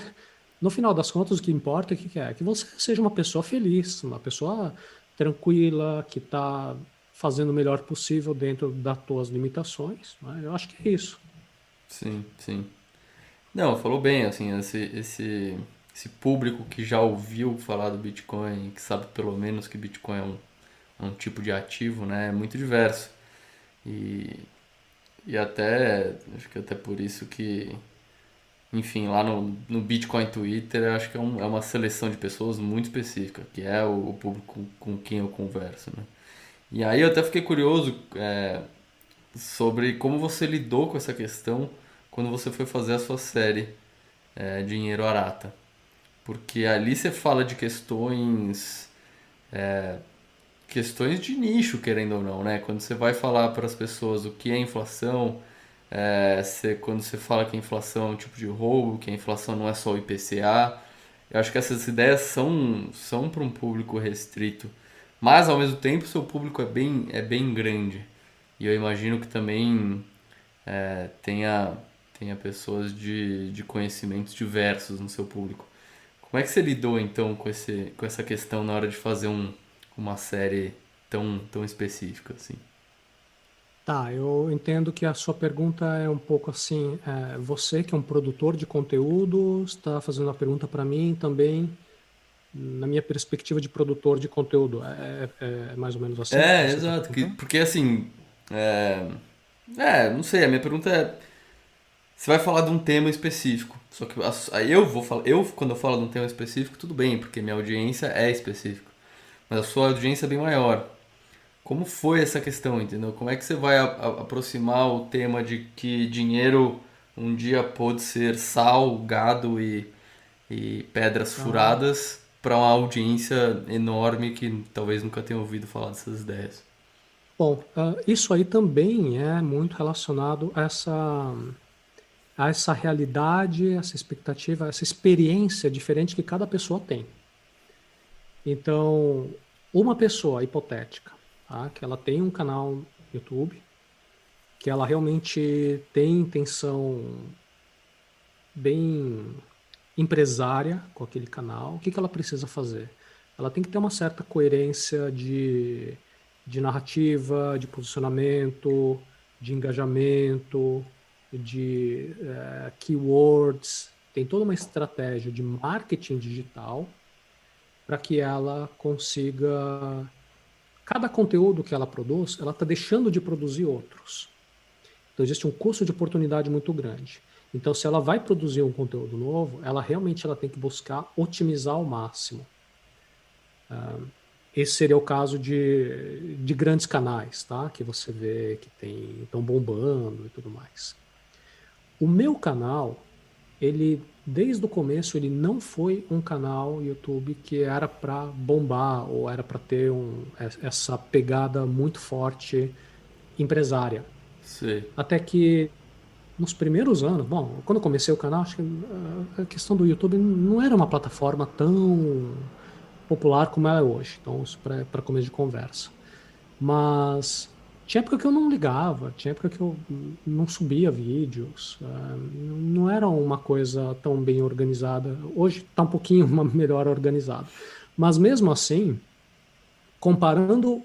no final das contas, o que importa é que você seja uma pessoa feliz, uma pessoa tranquila, que está fazendo o melhor possível dentro das tuas limitações. Né? Eu acho que é isso. Sim, sim. Não, falou bem, assim, esse público que já ouviu falar do Bitcoin, que sabe pelo menos que Bitcoin é um tipo de ativo, né? É muito diverso. E, e até, acho que até por isso que, enfim, lá no Bitcoin Twitter, eu acho que é uma seleção de pessoas muito específica, que é o público com quem eu converso, né? E aí eu até fiquei curioso, sobre como você lidou com essa questão quando você foi fazer a sua série, Dinheiro Arata. Porque ali você fala de questões de nicho, querendo ou não, né? Quando você vai falar para as pessoas o que é inflação, quando você fala que a inflação é um tipo de roubo, que a inflação não é só o IPCA, eu acho que essas ideias são para um público restrito, mas ao mesmo tempo seu público é bem grande. E eu imagino que também tenha pessoas de conhecimentos diversos no seu público. Como é que você lidou então com essa questão na hora de fazer uma série tão específica assim? Tá, eu entendo que a sua pergunta é um pouco assim, você que é um produtor de conteúdo está fazendo uma pergunta para mim também, na minha perspectiva de produtor de conteúdo. É mais ou menos assim que É, você está exato. perguntando? Porque assim. É, não sei, a minha pergunta é. Você vai falar de um tema específico. Só que aí eu vou falar. Quando eu falo de um tema específico, tudo bem, porque minha audiência é específica. Mas a sua audiência é bem maior. Como foi essa questão, entendeu? Como é que você vai aproximar o tema de que dinheiro um dia pode ser sal, gado e pedras Ah, furadas para uma audiência enorme que talvez nunca tenha ouvido falar dessas ideias? bom, isso aí também é muito relacionado a essa realidade, essa expectativa, essa experiência diferente que cada pessoa tem. Então, uma pessoa hipotética, tá, que ela tem um canal no YouTube, que ela realmente tem intenção bem empresária com aquele canal, o que que ela precisa fazer? Ela tem que ter uma certa coerência de narrativa, de posicionamento, de engajamento, de keywords. Tem toda uma estratégia de marketing digital para que ela consiga. Cada conteúdo que ela produz, ela está deixando de produzir outros. Então, existe um custo de oportunidade muito grande. Então, se ela vai produzir um conteúdo novo, ela realmente tem que buscar otimizar ao máximo. Esse seria o caso de grandes canais, tá? Que você vê que estão bombando e tudo mais. O meu canal, ele desde o começo ele não foi um canal YouTube que era para bombar ou era para ter essa pegada muito forte empresária. Sei. Até que nos primeiros anos, bom, quando eu comecei o canal, acho que a questão do YouTube não era uma plataforma tão popular como ela é hoje. Então, isso para começo de conversa. Mas tinha época que eu não ligava, tinha época que eu não subia vídeos, não era uma coisa tão bem organizada. Hoje está um pouquinho melhor organizado. Mas mesmo assim, comparando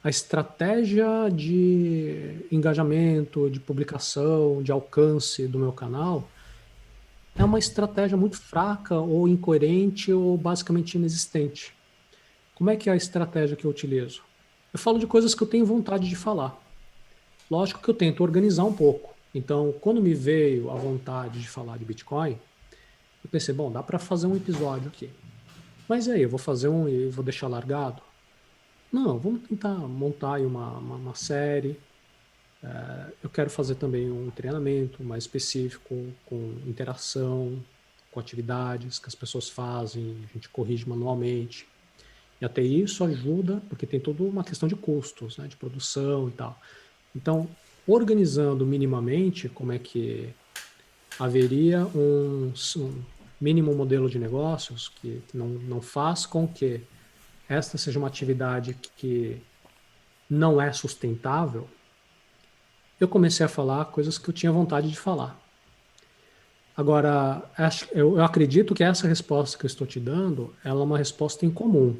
a estratégia de engajamento, de publicação, de alcance do meu canal, é uma estratégia muito fraca ou incoerente ou basicamente inexistente. Como é que é a estratégia que eu utilizo? Eu falo de coisas que eu tenho vontade de falar. Lógico que eu tento organizar um pouco. Então, quando me veio a vontade de falar de Bitcoin, eu pensei, bom, dá para fazer um episódio aqui. Mas aí, eu vou fazer um e vou deixar largado? Não, vamos tentar montar aí uma série. Eu quero fazer também um treinamento mais específico, com interação, com atividades que as pessoas fazem, a gente corrige manualmente. E até isso ajuda, porque tem toda uma questão de custos, né, de produção e tal. Então, organizando minimamente como é que haveria um mínimo modelo de negócios que não faz com que esta seja uma atividade que não é sustentável, eu comecei a falar coisas que eu tinha vontade de falar. Agora, eu acredito que essa resposta que eu estou te dando, ela é uma resposta incomum.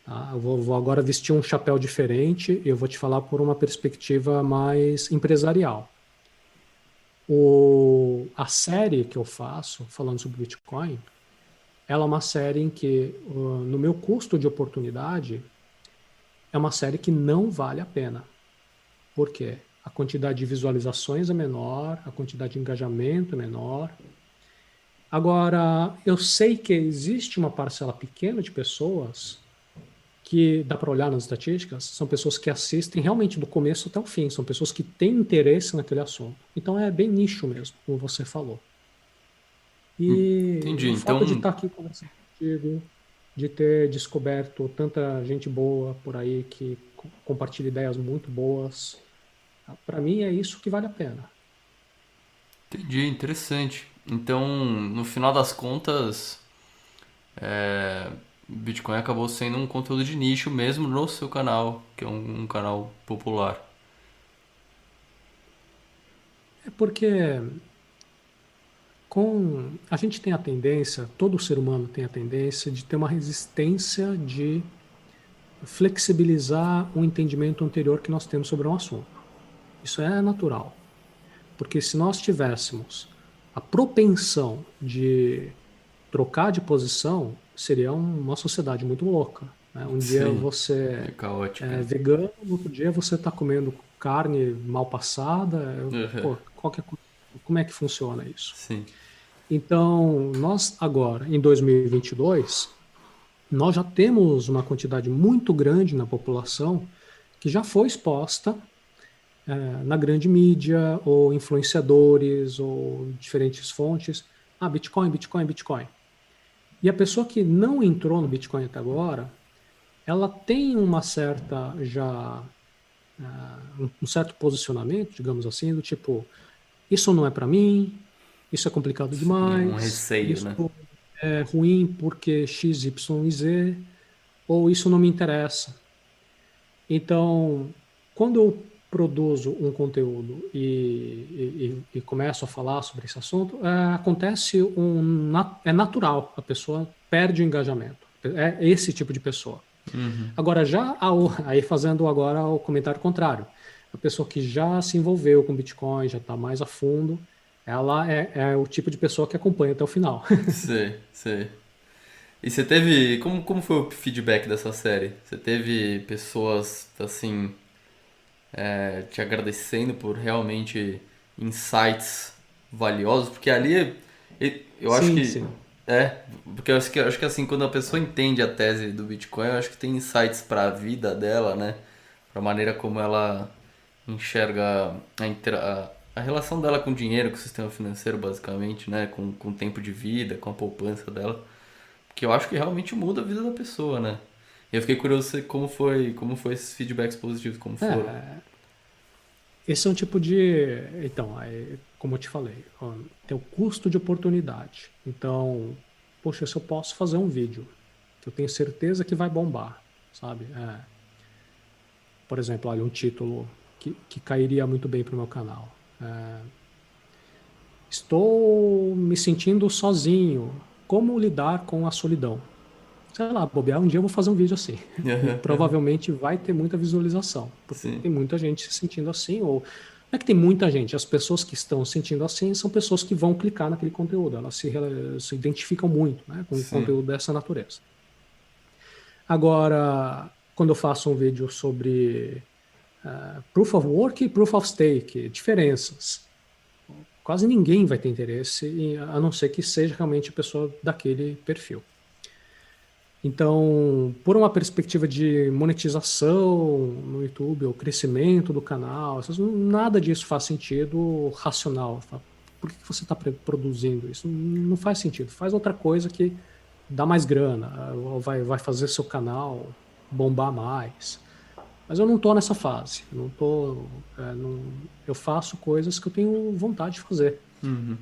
Tá? Eu vou agora vestir um chapéu diferente e eu vou te falar por uma perspectiva mais empresarial. A série que eu faço, falando sobre Bitcoin, ela é uma série em que, no meu custo de oportunidade, é uma série que não vale a pena. Por quê? A quantidade de visualizações é menor, a quantidade de engajamento é menor. Agora, eu sei que existe uma parcela pequena de pessoas que dá para olhar nas estatísticas, são pessoas que assistem realmente do começo até o fim, são pessoas que têm interesse naquele assunto. Então é bem nicho mesmo, como você falou. E Entendi. o fato de Então, estar aqui conversando contigo, de ter descoberto tanta gente boa por aí que compartilha ideias muito boas, para mim é isso que vale a pena. entendi, interessante. Então, no final das contas, Bitcoin acabou sendo um conteúdo de nicho mesmo no seu canal, que é um canal popular. É porque a gente tem a tendência, todo ser humano tem a tendência de ter uma resistência de flexibilizar o entendimento anterior que nós temos sobre um assunto. Isso é natural, porque se nós tivéssemos a propensão de trocar de posição, seria uma sociedade muito louca. Né? Um dia Sim, você é caótica, é né? vegano, no outro dia você está comendo carne mal passada. Uhum. Pô, como é que funciona isso? Sim, Então, nós agora, em 2022, nós já temos uma quantidade muito grande na população que já foi exposta na grande mídia, ou influenciadores, ou diferentes fontes. Ah, Bitcoin, Bitcoin, Bitcoin. E a pessoa que não entrou no Bitcoin até agora, ela tem uma certa já um certo posicionamento, digamos assim, do tipo, isso não é para mim, isso é complicado sim, um demais, receio, isso né? é ruim porque X, Y e Z, ou isso não me interessa. Então, quando eu produzo um conteúdo e começo a falar sobre esse assunto, acontece é natural, a pessoa perde o engajamento. É esse tipo de pessoa. Agora, aí fazendo agora o comentário contrário, a pessoa que já se envolveu com Bitcoin, já está mais a fundo, ela é o tipo de pessoa que acompanha até o final. Sei, sei. E você teve. Como foi o feedback dessa série? Você teve pessoas, assim, te agradecendo por realmente insights valiosos? Porque ali eu acho Sim, que. sim. Porque eu acho que assim, quando a pessoa entende a tese do Bitcoin, eu acho que tem insights para a vida dela, né? Para a maneira como ela enxerga a relação dela com o dinheiro, com o sistema financeiro, basicamente, né? Com o tempo de vida, com a poupança dela. Que eu acho que realmente muda a vida da pessoa, né? E eu fiquei curioso como foi esses feedbacks positivos, como foram. É, esse é um tipo de. Então, como eu te falei, ó, tem o custo de oportunidade. Então, poxa, se eu posso fazer um vídeo que eu tenho certeza que vai bombar, sabe? Por exemplo, olha, um título que cairia muito bem para o meu canal. Estou me sentindo sozinho. Como lidar com a solidão? Sei lá, bobear, um dia eu vou fazer um vídeo assim. E provavelmente vai ter muita visualização, porque Sim, tem muita gente se sentindo assim, ou não é que tem muita gente, as pessoas que estão se sentindo assim são pessoas que vão clicar naquele conteúdo, elas se identificam muito, né, com um sim. conteúdo dessa natureza. Agora, quando eu faço um vídeo sobre Proof of Work e Proof of Stake, diferenças, quase ninguém vai ter interesse, a não ser que seja realmente a pessoa daquele perfil. Então, por uma perspectiva de monetização no YouTube, ou crescimento do canal, nada disso faz sentido racional. Por que você está produzindo isso? Não faz sentido. Faz outra coisa que dá mais grana, ou vai fazer seu canal bombar mais. Mas eu não estou nessa fase. Eu faço coisas que eu tenho vontade de fazer.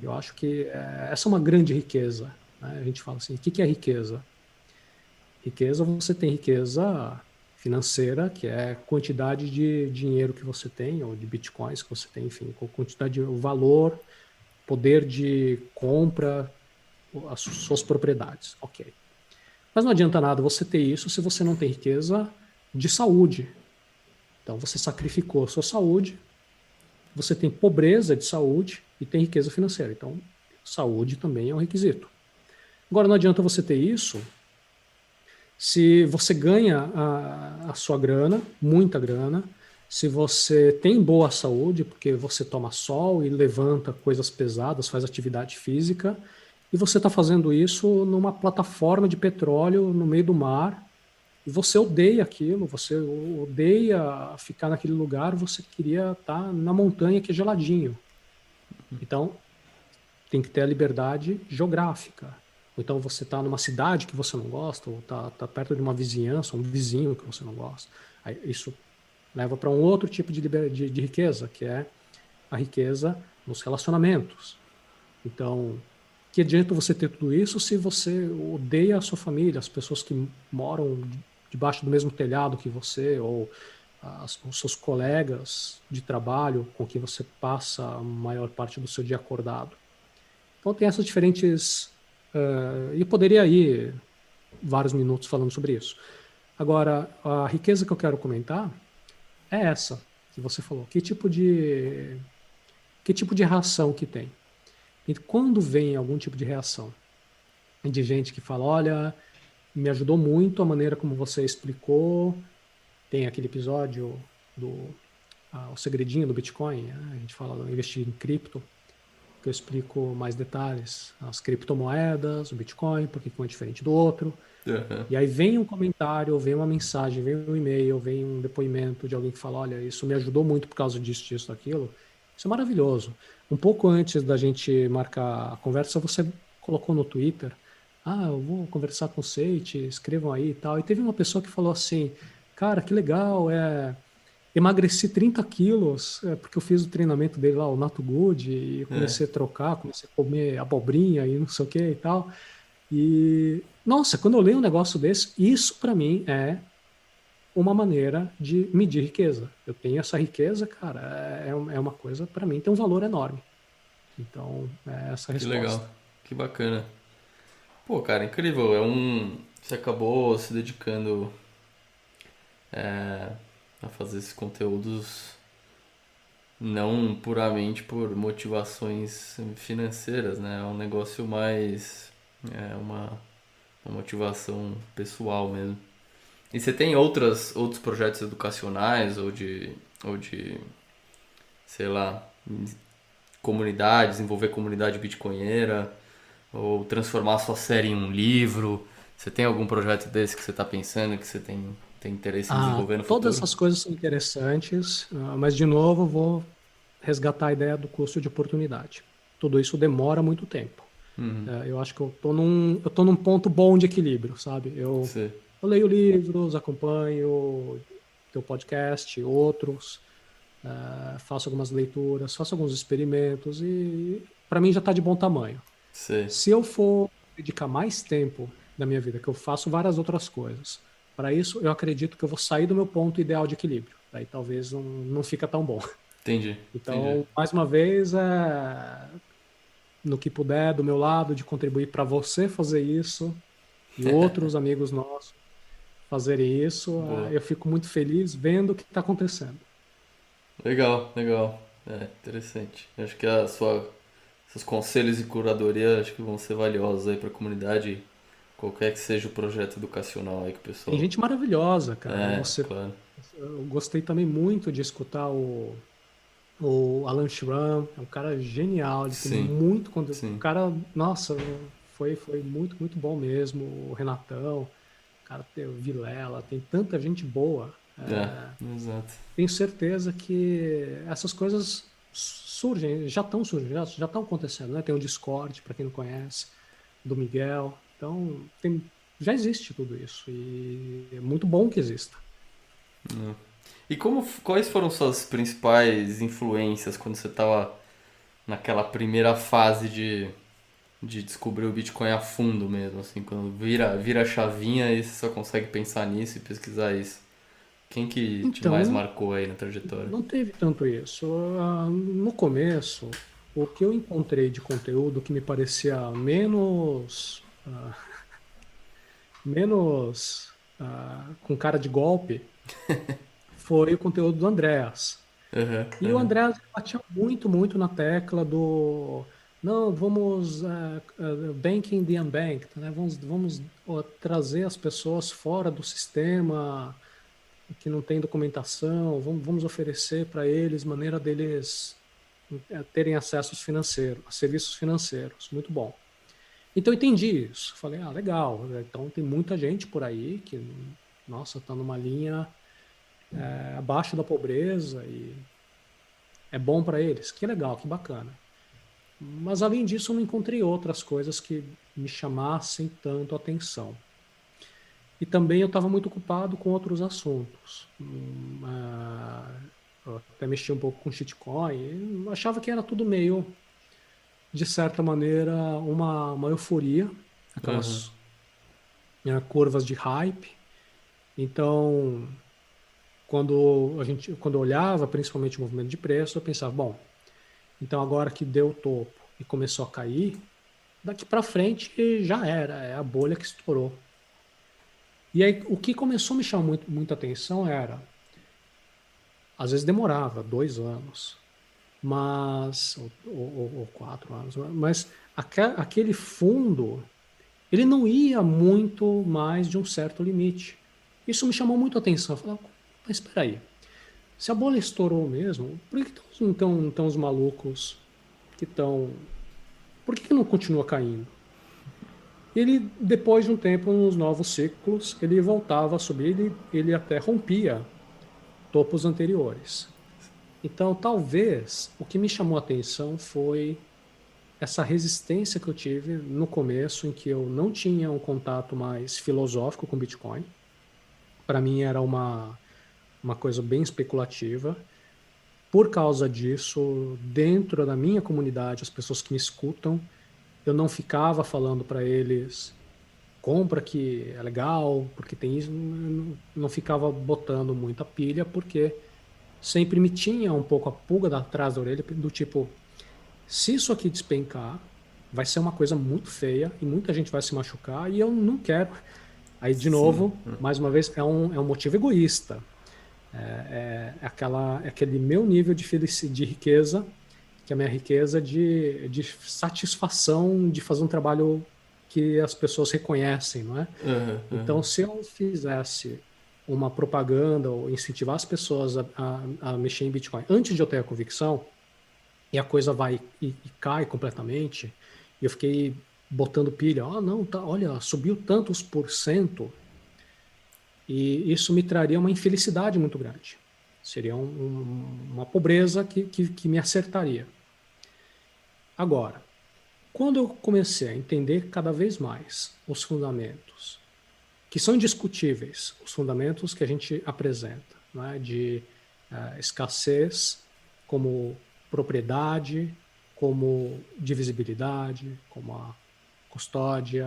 Eu acho que essa é uma grande riqueza, né? A gente fala assim, o que é riqueza? Riqueza, você tem riqueza financeira, que é a quantidade de dinheiro que você tem, ou de bitcoins que você tem, enfim, com quantidade de o valor, poder de compra, as suas propriedades. Ok. Mas não adianta nada você ter isso se você não tem riqueza de saúde. Então você sacrificou a sua saúde, você tem pobreza de saúde e tem riqueza financeira. Então, saúde também é um requisito. Agora, não adianta você ter isso se você ganha a sua grana, muita grana, se você tem boa saúde, porque você toma sol e levanta coisas pesadas, faz atividade física, e você está fazendo isso numa plataforma de petróleo no meio do mar, e você odeia aquilo, você odeia ficar naquele lugar, você queria estar na montanha que é geladinho. Então, tem que ter a liberdade geográfica. Ou então você está numa cidade que você não gosta, ou está perto de uma vizinhança, um vizinho que você não gosta. Aí, isso leva para um outro tipo de riqueza, que é a riqueza nos relacionamentos. Então, que adianta você ter tudo isso se você odeia a sua família, as pessoas que moram debaixo do mesmo telhado que você, ou os seus colegas de trabalho com quem você passa a maior parte do seu dia acordado. Então tem essas diferentes. E eu poderia ir vários minutos falando sobre isso. Agora, a riqueza que eu quero comentar é essa que você falou. Que tipo de reação que tem? E quando vem algum tipo de reação de gente que fala, olha, me ajudou muito a maneira como você explicou, tem aquele episódio do o segredinho do Bitcoin, né? A gente fala investir em cripto, que eu explico mais detalhes, as criptomoedas, o Bitcoin, por que um é diferente do outro. Aham. E aí vem um comentário, vem uma mensagem, vem um e-mail, vem um depoimento de alguém que fala, olha, isso me ajudou muito por causa disso, disso, daquilo. Isso é maravilhoso. Um pouco antes da gente marcar a conversa, você colocou no Twitter, eu vou conversar com o Seite, escrevam aí e tal. E teve uma pessoa que falou assim, cara, que legal, emagreci 30 quilos, porque eu fiz o treinamento dele lá, o Nato Good, e eu É. comecei a trocar, comecei a comer abobrinha e não sei o que e tal. E, nossa, quando eu leio um negócio desse, isso para mim é uma maneira de medir riqueza. Eu tenho essa riqueza, cara, é uma coisa, para mim, tem um valor enorme. Então, é essa a Que resposta. legal, que bacana. Pô, cara, incrível. Você acabou se dedicando a fazer esses conteúdos não puramente por motivações financeiras, né? É um negócio mais. É uma motivação pessoal mesmo. E você tem outros projetos educacionais ou de, sei lá, comunidade, desenvolver comunidade bitcoinheira, ou transformar a sua série em um livro? Você tem algum projeto desse que você está pensando, que você tem interesse em desenvolver no Todas futuro? essas coisas são interessantes, mas, de novo, eu vou resgatar a ideia do custo de oportunidade. Tudo isso demora muito tempo. Eu acho que eu tô num ponto bom de equilíbrio, sabe? Você. Eu leio livros, acompanho teu podcast, outros, faço algumas leituras, faço alguns experimentos e para mim já está de bom tamanho. Você. Se eu for dedicar mais tempo da minha vida, que eu faço várias outras coisas, para isso eu acredito que eu vou sair do meu ponto ideal de equilíbrio. Aí talvez não fica tão bom. Entendi, entendi. Então, mais uma vez, no que puder, do meu lado, de contribuir para você fazer isso e outros amigos nossos fazerem isso, Boa. eu fico muito feliz vendo o que está acontecendo. Legal, legal. É, interessante. Acho que seus conselhos e curadoria acho que vão ser valiosos aí para a comunidade, qualquer que seja o projeto educacional aí que o Tem pessoal. gente maravilhosa, cara. É, claro. Eu gostei também muito de escutar o Alan Schramm, é um cara genial, ele tem Sim, muito conteúdo. O sim. cara, nossa, foi muito, muito bom mesmo. O Renatão, o cara tem o Vilela, tem tanta gente boa. É, exato. Tenho certeza que essas coisas surgem, já estão surgindo, já estão acontecendo, né? Tem o Discord, para quem não conhece, do Miguel. Então, já existe tudo isso e é muito bom que exista. E quais foram suas principais influências quando você estava naquela primeira fase de descobrir o Bitcoin a fundo mesmo, assim, quando vira a chavinha e você só consegue pensar nisso e pesquisar isso? Quem que te Então, mais marcou aí na trajetória? não teve tanto isso. No começo, o que eu encontrei de conteúdo que me parecia menos com cara de golpe foi o conteúdo do Andreas. Aham, E o aham. Andreas batia muito, muito na tecla do não, vamos banking the unbanked, né? Vamos trazer as pessoas fora do sistema que não tem documentação, vamos oferecer para eles maneira deles terem acessos financeiros, a serviços financeiros. Muito bom. Então eu entendi isso. Falei, legal. Então tem muita gente por aí que, nossa, está numa linha abaixo da pobreza e é bom para eles. Que legal, que bacana. Mas além disso, eu não encontrei outras coisas que me chamassem tanto a atenção. E também eu estava muito ocupado com outros assuntos. Eu até mexi um pouco com shitcoin. Eu achava que era tudo meio, de certa maneira, uma euforia, Aham. aquelas curvas de hype. Então, quando eu olhava, principalmente o movimento de preço, eu pensava, bom, então agora que deu o topo e começou a cair, daqui para frente já era, é a bolha que estourou. E aí o que começou a me chamar muita atenção era, às vezes demorava 2 anos, mas ou 4 anos, mas aquele fundo ele não ia muito mais de um certo limite. Isso me chamou muito a atenção. Eu falei, mas espera aí, se a bolha estourou mesmo, por que então os malucos que estão. Por que não continua caindo? Ele, depois de um tempo, nos novos ciclos, ele voltava a subir, ele até rompia topos anteriores. Então, talvez, o que me chamou a atenção foi essa resistência que eu tive no começo, em que eu não tinha um contato mais filosófico com Bitcoin. Para mim era uma coisa bem especulativa. Por causa disso, dentro da minha comunidade, as pessoas que me escutam, eu não ficava falando para eles compra que é legal, porque tem isso, não ficava botando muita pilha, porque sempre me tinha um pouco a pulga atrás da orelha, do tipo, se isso aqui despencar, vai ser uma coisa muito feia e muita gente vai se machucar e eu não quero. Aí, de Sim. novo, mais uma vez, é um motivo egoísta. É aquele meu nível de riqueza, que é a minha riqueza de satisfação de fazer um trabalho que as pessoas reconhecem, não é? Aham, Então, aham. se eu fizesse uma propaganda ou incentivar as pessoas a mexer em Bitcoin antes de eu ter a convicção, e a coisa vai e cai completamente, e eu fiquei botando pilha, não, tá, olha, subiu tantos por cento, e isso me traria uma infelicidade muito grande. Seria uma pobreza que me acertaria. Agora, quando eu comecei a entender cada vez mais os fundamentos, que são indiscutíveis, os fundamentos que a gente apresenta, né, de escassez como propriedade, como divisibilidade, como a custódia,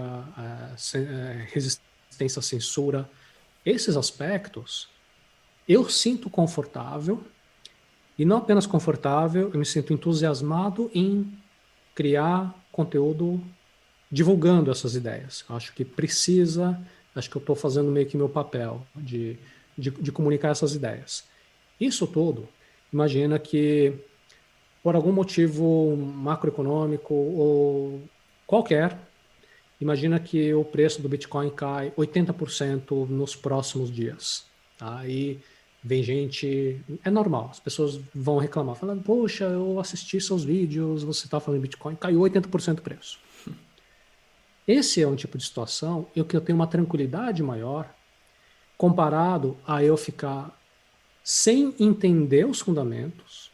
resistência à censura, esses aspectos eu sinto confortável, e não apenas confortável, eu me sinto entusiasmado em criar conteúdo divulgando essas ideias. Eu acho que precisa, acho que eu estou fazendo meio que meu papel de comunicar essas ideias. Isso tudo, imagina que por algum motivo macroeconômico ou qualquer, imagina que o preço do Bitcoin cai 80% nos próximos dias. Aí vem gente, é normal, as pessoas vão reclamar, falando, poxa, eu assisti seus vídeos, você está falando de Bitcoin, caiu 80% o preço. Esse é um tipo de situação em que eu tenho uma tranquilidade maior comparado a eu ficar sem entender os fundamentos,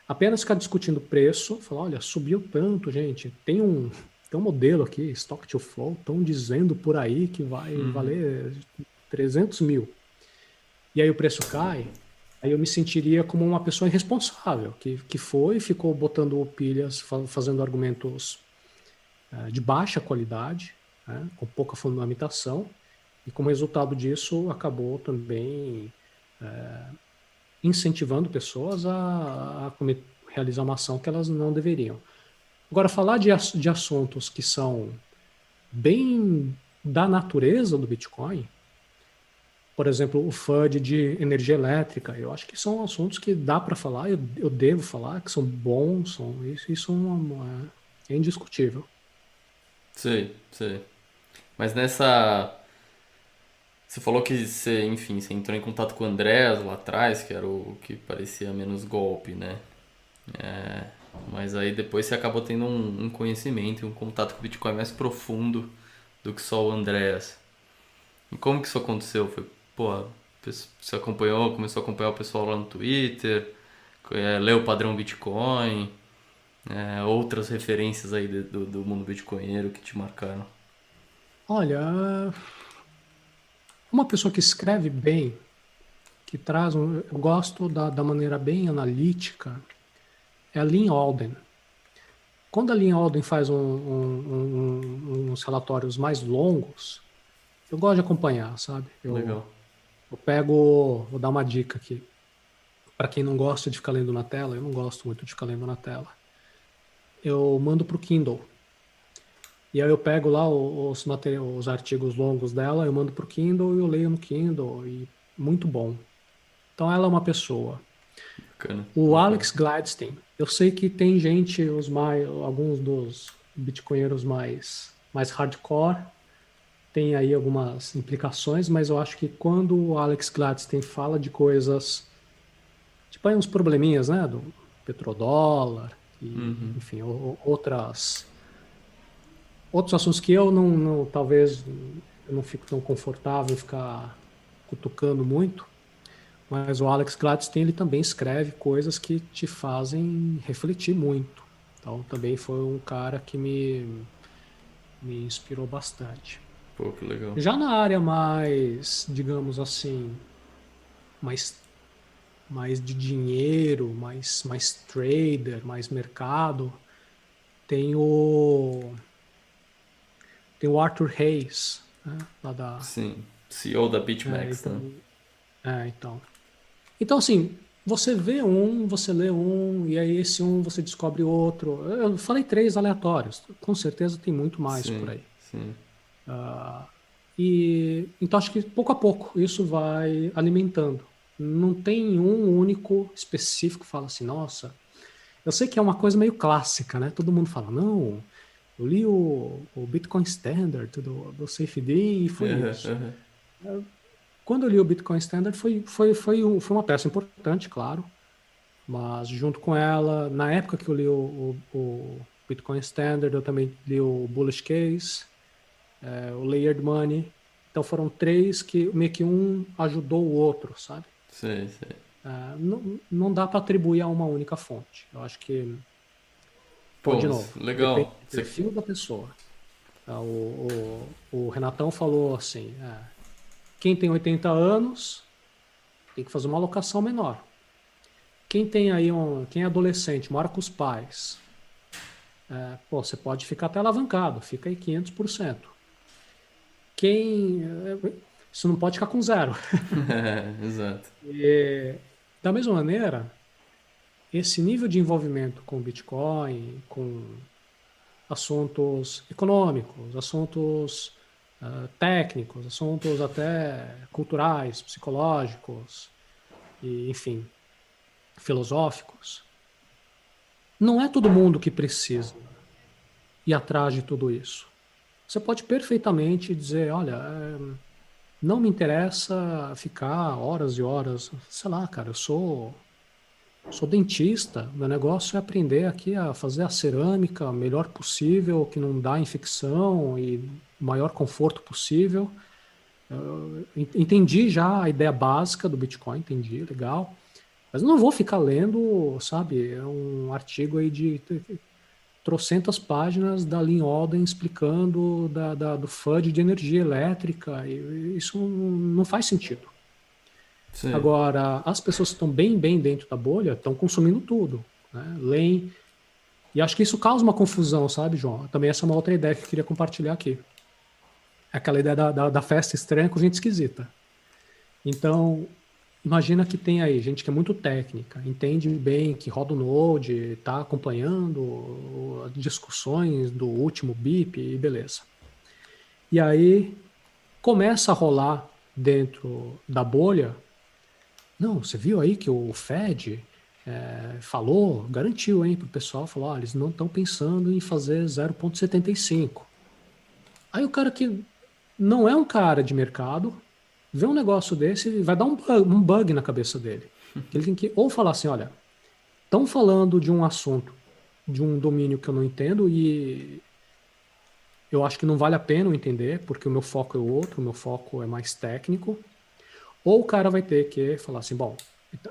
apenas ficar discutindo preço, falar, olha, subiu tanto, gente, tem um modelo aqui, Stock to Flow, estão dizendo por aí que vai Uhum. valer 300 mil. E aí o preço cai, aí eu me sentiria como uma pessoa irresponsável, que foi e ficou botando pilhas, fazendo argumentos de baixa qualidade, né, com pouca fundamentação, e como resultado disso acabou também incentivando pessoas a realizar uma ação que elas não deveriam. Agora, falar de assuntos que são bem da natureza do Bitcoin, por exemplo, o FUD de energia elétrica, eu acho que são assuntos que dá para falar, eu devo falar, que são bons, isso é indiscutível. Sei, sei. Mas nessa. Você falou que você, enfim, você entrou em contato com o Andrés lá atrás, que era o que parecia menos golpe, né? É, mas aí depois você acabou tendo um conhecimento e um contato com o Bitcoin mais profundo do que só o Andrés. E como que isso aconteceu? Foi, pô, você acompanhou, começou a acompanhar o pessoal lá no Twitter, leu o padrão Bitcoin, outras referências aí do mundo bitcoinheiro que te marcaram. Olha, uma pessoa que escreve bem, que traz eu gosto da maneira bem analítica, é a Lynn Alden. Quando a Lynn Alden faz uns relatórios mais longos, eu gosto de acompanhar, sabe? Eu, Legal. eu pego, vou dar uma dica aqui. Para quem não gosta de ficar lendo na tela, eu não gosto muito de ficar lendo na tela. Eu mando para o Kindle. E aí eu pego lá os artigos longos dela, eu mando para o Kindle e eu leio no Kindle. E muito bom. Então ela é uma pessoa. Bacana, O bacana. Alex Gladstein, eu sei que tem gente, alguns dos bitcoinheiros mais hardcore, tem aí algumas implicações, mas eu acho que quando o Alex Gladstein fala de coisas, tipo aí uns probleminhas, né, do petrodólar e, Uhum. enfim, outros assuntos que eu talvez eu não fico tão confortável em ficar cutucando muito, mas o Alex Gladstein ele também escreve coisas que te fazem refletir muito. Então também foi um cara que me inspirou bastante. Pô, que legal. Já na área mais, digamos assim, mais, mais de dinheiro, mais trader, mais mercado, tem Tem o Arthur Hayes, né? Lá da... Sim, CEO da É, BitMEX, né? então, então. Então, assim, você vê um, você lê um, e aí esse um você descobre outro. Eu falei três aleatórios, com certeza tem muito mais por Sim, aí. sim. E então acho que pouco a pouco isso vai alimentando. Não tem um único específico que fala assim, nossa, eu sei que é uma coisa meio clássica, né? Todo mundo fala, não, eu li o Bitcoin Standard do SafeD e foi Aham, isso. aham. Quando eu li o Bitcoin Standard foi uma peça importante, claro, mas junto com ela, na época que eu li o Bitcoin Standard, eu também li o Bullish Case, o Layered Money. Então foram três que meio que um ajudou o outro, sabe? Sei, sei. Não dá para atribuir a uma única fonte. Eu acho que, pô, Pô, de mas novo, depende legal. do Você... perfil da pessoa. O Renatão falou assim: quem tem 80 anos tem que fazer uma alocação menor. Quem tem aí quem é adolescente, mora com os pais, pô, você pode ficar até alavancado, fica aí 500%. Quem. Você não pode ficar com zero. Exato. E, da mesma maneira, esse nível de envolvimento com Bitcoin, com assuntos econômicos, assuntos técnicos, assuntos até culturais, psicológicos, e, enfim, filosóficos, não é todo mundo que precisa ir atrás de tudo isso. Você pode perfeitamente dizer, olha, não me interessa ficar horas e horas, sei lá, cara, eu sou dentista, meu negócio é aprender aqui a fazer a cerâmica o melhor possível, que não dá infecção e o maior conforto possível. Eu entendi já a ideia básica do Bitcoin, entendi, legal. Mas eu não vou ficar lendo, sabe, um artigo aí de trocentas páginas da Lynn Alden explicando do FUD de energia elétrica. E isso não faz sentido. Sim. Agora, as pessoas que estão bem dentro da bolha estão consumindo tudo, né? Leem. E acho que isso causa uma confusão, sabe, João? Também essa é uma outra ideia que eu queria compartilhar aqui. É aquela ideia da festa estranha com gente esquisita. Então, imagina que tem aí gente que é muito técnica, entende bem que roda o Node, está acompanhando as discussões do último BIP e beleza. E aí começa a rolar dentro da bolha. Não, você viu aí que o Fed falou, garantiu, hein, para o pessoal, falou, eles não estão pensando em fazer 0,75. Aí o cara que não é um cara de mercado, vê um negócio desse e vai dar um bug na cabeça dele. Que ele tem que ou falar assim, olha, estão falando de um assunto, de um domínio que eu não entendo e eu acho que não vale a pena eu entender, porque o meu foco é outro, o meu foco é mais técnico. Ou o cara vai ter que falar assim, bom,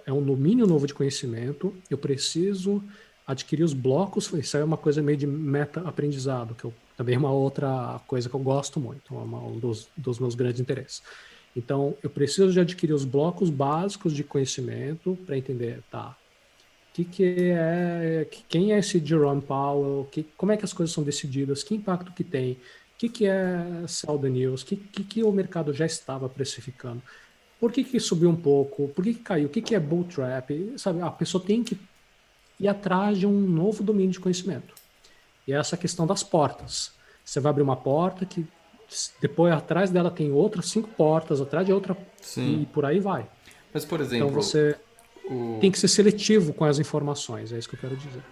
é um domínio novo de conhecimento, eu preciso adquirir os blocos, isso aí é uma coisa meio de meta-aprendizado, também é uma outra coisa que eu gosto muito, um dos meus grandes interesses. Então, eu preciso de adquirir os blocos básicos de conhecimento para entender, tá, quem é esse Jerome Powell, como é que as coisas são decididas, que impacto que tem, que é sell the news, que o mercado já estava precificando. Por que subiu um pouco? Por que caiu? O que é bull trap? Sabe, a pessoa tem que ir atrás de um novo domínio de conhecimento. E é essa questão das portas. Você vai abrir uma porta que depois atrás dela tem outras 5 portas, atrás de outra Sim. e por aí vai. Mas, por Então exemplo, você tem o... que ser seletivo com as informações, é isso que eu quero dizer.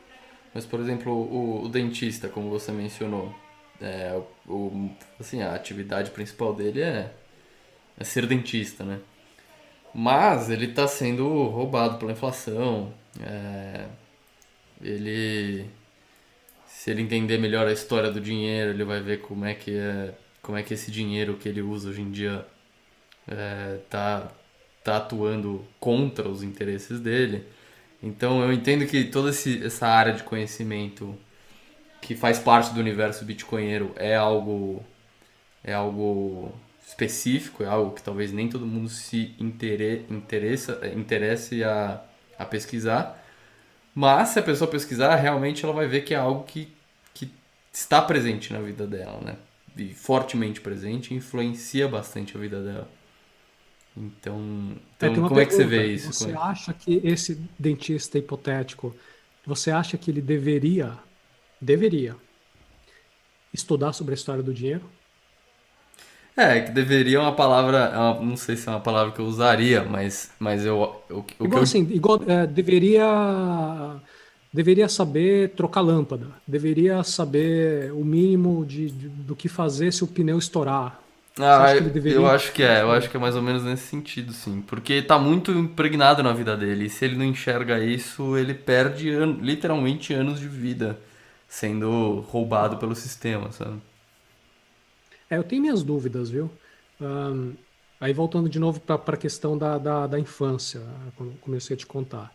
Mas, por exemplo, o dentista, como você mencionou, assim, a atividade principal dele é ser dentista, né? Mas ele está sendo roubado pela inflação. Ele, se ele entender melhor a história do dinheiro, ele vai ver como é que esse dinheiro que ele usa hoje em dia tá atuando contra os interesses dele. Então eu entendo que toda essa área de conhecimento que faz parte do universo bitcoinheiro é algo específico, é algo que talvez nem todo mundo se interesse a pesquisar. Mas se a pessoa pesquisar, realmente ela vai ver que é algo que está presente na vida dela, né? e fortemente presente e influencia bastante a vida dela. Tem Então uma como é que você pergunta. vê isso? Você acha que esse dentista hipotético, você acha que ele deveria estudar sobre a história do dinheiro? Que deveria é uma palavra, não sei se é uma palavra que eu usaria, mas o que Igual eu. assim, deveria saber trocar lâmpada, deveria saber o mínimo do que fazer se o pneu estourar. Você Ah, acha que ele eu deveria acho que entender é, eu sobre acho que é mais ou menos nesse sentido, sim. Porque tá muito impregnado na vida dele. E se ele não enxerga isso, ele perde literalmente anos de vida sendo roubado pelo sistema, sabe? Eu tenho minhas dúvidas, viu? Ahn, Aí voltando de novo para a questão da infância, como eu comecei a te contar.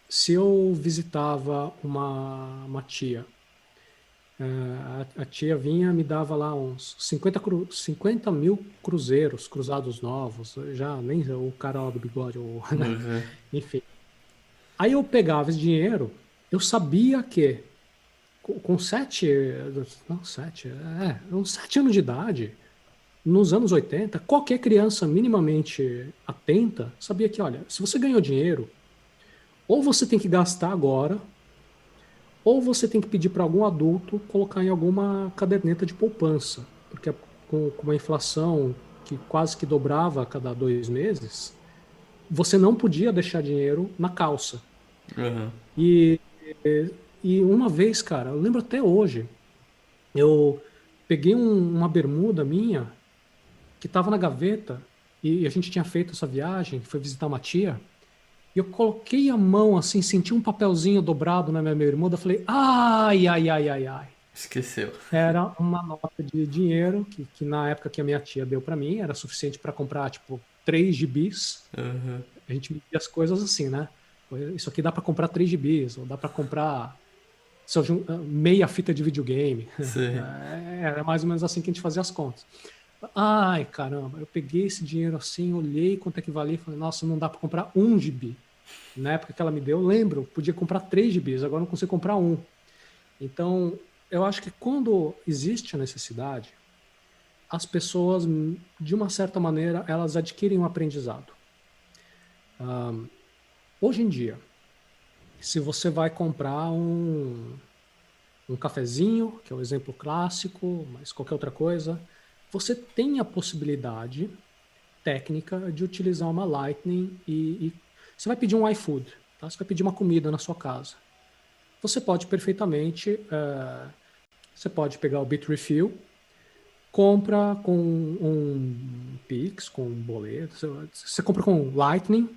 Se eu visitava uma tia, a tia vinha me dava lá uns 50 mil cruzeiros, cruzados novos, já nem o cara lá do bigode, Uhum. enfim. Aí eu pegava esse dinheiro, eu sabia que com sete, não, sete, uns 7 anos de idade, nos anos 80, qualquer criança minimamente atenta sabia que, olha, se você ganhou dinheiro, ou você tem que gastar agora, ou você tem que pedir para algum adulto colocar em alguma caderneta de poupança, porque com uma inflação que quase que dobrava a cada 2 meses, você não podia deixar dinheiro na calça. Uhum. E, e uma vez, cara, eu lembro até hoje, eu peguei uma bermuda minha que estava na gaveta e a gente tinha feito essa viagem, foi visitar uma tia, e eu coloquei a mão assim, senti um papelzinho dobrado na minha bermuda, falei, ai, ai, ai, ai, ai. Esqueceu. Era uma nota de dinheiro que na época que a minha tia deu para mim era suficiente para comprar tipo 3 gibis. Uhum. A gente media as coisas assim, né? Isso aqui dá para comprar 3 gibis, ou dá para comprar meia fita de videogame. Sei. Era mais ou menos assim que a gente fazia as contas. Ai, caramba, eu peguei esse dinheiro assim, olhei quanto é que valia e falei, nossa, não dá para comprar 1 gibi. Na época que ela me deu, eu lembro, podia comprar 3 gibis, agora não consigo comprar um. Então, eu acho que quando existe a necessidade, as pessoas, de uma certa maneira, elas adquirem um aprendizado. Hoje em dia, se você vai comprar um cafezinho, que é o exemplo clássico, mas qualquer outra coisa, você tem a possibilidade técnica de utilizar uma Lightning e você vai pedir um iFood, tá? Você vai pedir uma comida na sua casa. Você pode perfeitamente, você pode pegar o Bitrefill, compra com um Pix, com um boleto, você compra com Lightning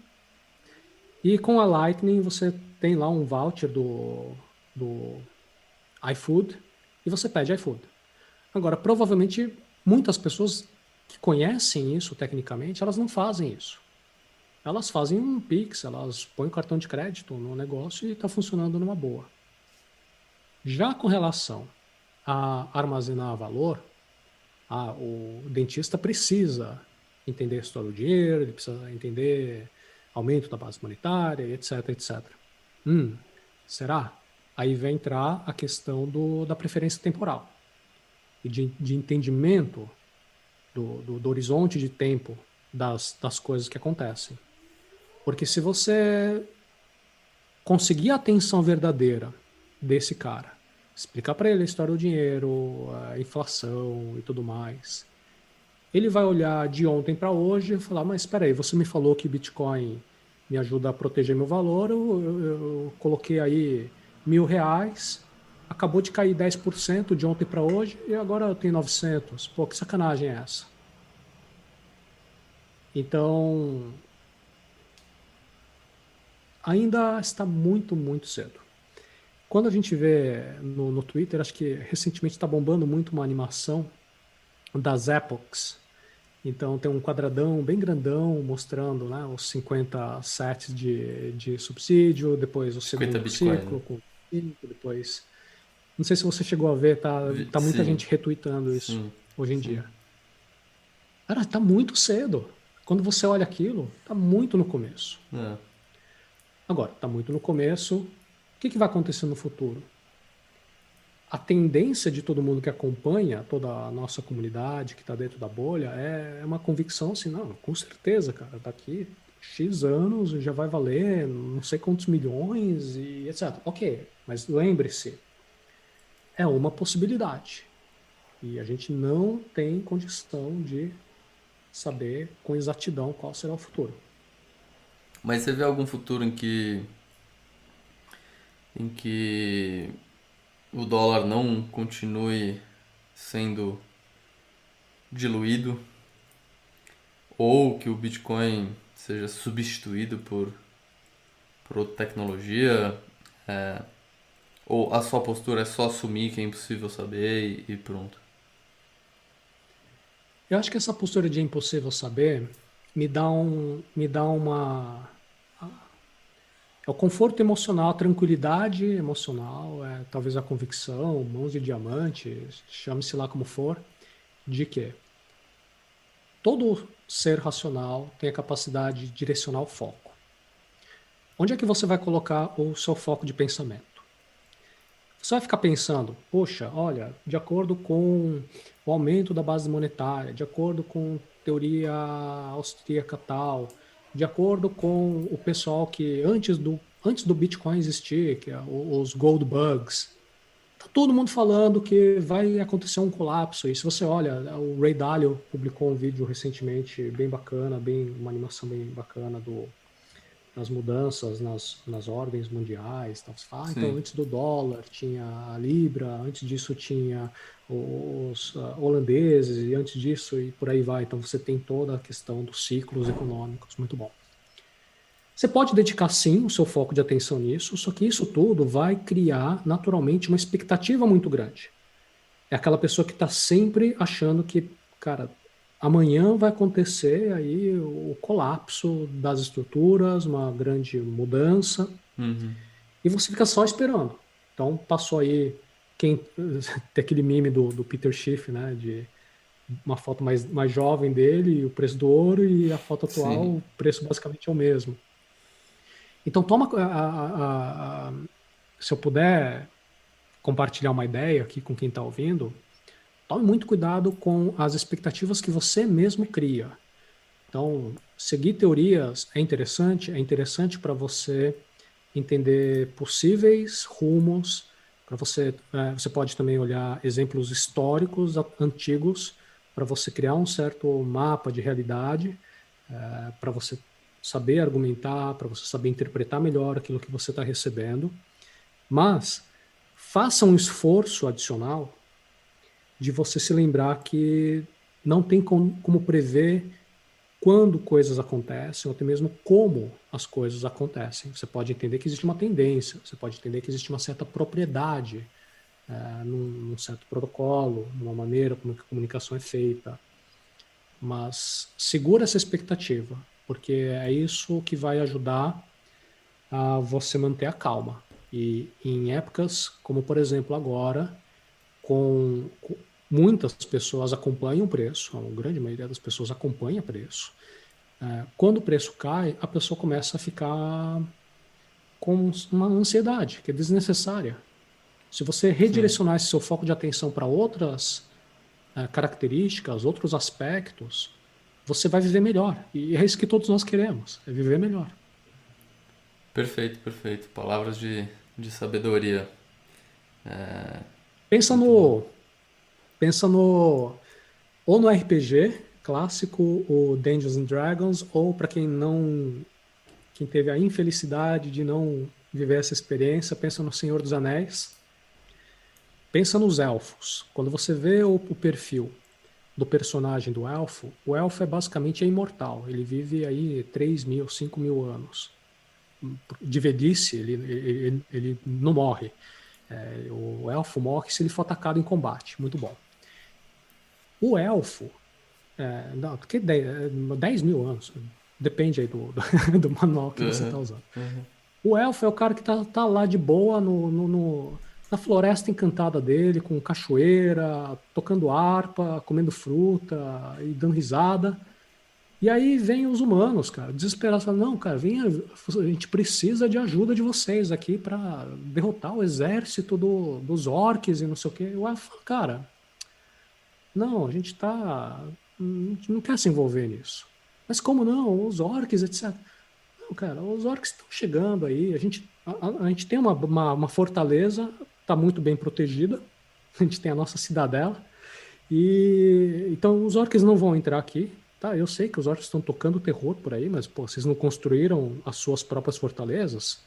e com a Lightning você tem lá um voucher do iFood e você pede iFood. Agora, provavelmente muitas pessoas que conhecem isso tecnicamente, elas não fazem isso. Elas fazem um Pix, elas põem o cartão de crédito no negócio e está funcionando numa boa. Já com relação a armazenar valor, o dentista precisa entender a história do dinheiro, ele precisa entender aumento da base monetária, etc, etc. Será? Aí vai entrar a questão da preferência temporal e de entendimento do horizonte de tempo das coisas que acontecem. Porque se você conseguir a atenção verdadeira desse cara, explicar para ele a história do dinheiro, a inflação e tudo mais, ele vai olhar de ontem para hoje e falar, mas espera aí, você me falou que Bitcoin me ajuda a proteger meu valor, eu coloquei aí R$ 1.000, acabou de cair 10% de ontem para hoje e agora eu tenho 900. Pô, que sacanagem é essa? Então, ainda está muito, muito cedo. Quando a gente vê no Twitter, acho que recentemente está bombando muito uma animação das epochs. Então tem um quadradão bem grandão mostrando, né, os 50 sets de subsídio, depois o 50 segundo Bitcoin, né? ciclo com 5, depois. Não sei se você chegou a ver, tá muita Sim, gente retweetando isso sim, hoje em sim. dia. Cara, tá muito cedo. Quando você olha aquilo, tá muito no começo. É. Agora, tá muito no começo. O que vai acontecer no futuro? a tendência de todo mundo que acompanha, toda a nossa comunidade que está dentro da bolha, é uma convicção assim, não, com certeza, cara, daqui X anos já vai valer não sei quantos milhões e etc. Ok, mas lembre-se, é uma possibilidade. E a gente não tem condição de saber com exatidão qual será o futuro. Mas você vê algum futuro em que o dólar não continue sendo diluído ou que o Bitcoin seja substituído por outra tecnologia? É, ou a sua postura é só assumir que é impossível saber e pronto? Eu acho que essa postura de impossível saber me dá é o conforto emocional, a tranquilidade emocional, talvez a convicção, mãos de diamante, chame-se lá como for, de que todo ser racional tem a capacidade de direcionar o foco. Onde é que você vai colocar o seu foco de pensamento? Você vai ficar pensando, poxa, olha, de acordo com o aumento da base monetária, de acordo com teoria austríaca tal, de acordo com o pessoal que antes do Bitcoin existir, que é os gold bugs, tá todo mundo falando que vai acontecer um colapso. E se você olha, o Ray Dalio publicou um vídeo recentemente bem bacana, uma animação bem bacana das mudanças nas ordens mundiais. Tal. Você fala, então, Sim. antes do dólar tinha a Libra, antes disso tinha os holandeses, e antes disso, e por aí vai. Então, você tem toda a questão dos ciclos econômicos. Muito bom. Você pode dedicar, sim, o seu foco de atenção nisso, só que isso tudo vai criar, naturalmente, uma expectativa muito grande. É aquela pessoa que está sempre achando que, cara, amanhã vai acontecer aí o colapso das estruturas, uma grande mudança, Uhum. e você fica só esperando. Então, passou aí quem tem aquele meme do Peter Schiff, né, de uma foto mais jovem dele, o preço do ouro, e a foto atual, Sim. o preço basicamente é o mesmo. Então, toma, se eu puder compartilhar uma ideia aqui com quem está ouvindo, tome muito cuidado com as expectativas que você mesmo cria. Então, seguir teorias é interessante para você entender possíveis rumos, para você pode também olhar exemplos históricos antigos para você criar um certo mapa de realidade, para você saber argumentar, para você saber interpretar melhor aquilo que você está recebendo, mas faça um esforço adicional de você se lembrar que não tem como prever quando coisas acontecem, ou até mesmo como as coisas acontecem. Você pode entender que existe uma tendência, você pode entender que existe uma certa propriedade num certo protocolo, numa maneira como a comunicação é feita, mas segura essa expectativa, porque é isso que vai ajudar a você manter a calma. E em épocas como, por exemplo, agora, com muitas pessoas acompanham o preço, a grande maioria das pessoas acompanha o preço. Quando o preço cai, a pessoa começa a ficar com uma ansiedade que é desnecessária. Se você Sim. redirecionar esse seu foco de atenção para outras características, outros aspectos, você vai viver melhor. E é isso que todos nós queremos, é viver melhor. Perfeito, perfeito. Palavras de sabedoria. É, Pensa muito bom. no, pensa no, ou no RPG clássico, o Dungeons and Dragons, ou para quem teve a infelicidade de não viver essa experiência, pensa no Senhor dos Anéis, pensa nos elfos. Quando você vê o perfil do personagem do elfo, o elfo é basicamente imortal. Ele vive aí 3.000, 5.000 anos. De velhice, ele não morre. O elfo morre se ele for atacado em combate. Muito bom. O elfo, não, que 10.000 anos, depende aí do manual que você está Uhum. usando. Uhum. O elfo é o cara que tá lá de boa na floresta encantada dele, com cachoeira, tocando harpa, comendo fruta e dando risada. E aí vem os humanos, cara, desesperados, falam, não, cara, venha, a gente precisa de ajuda de vocês aqui para derrotar o exército dos orcs e não sei o quê. Eu falo, cara, não, a gente não quer se envolver nisso. Mas como não? Os orcs, etc. Não, cara, os orcs estão chegando aí, a gente tem uma fortaleza, está muito bem protegida, a gente tem a nossa cidadela, e então os orcs não vão entrar aqui, tá? Eu sei que os orcs estão tocando terror por aí, mas pô, vocês não construíram as suas próprias fortalezas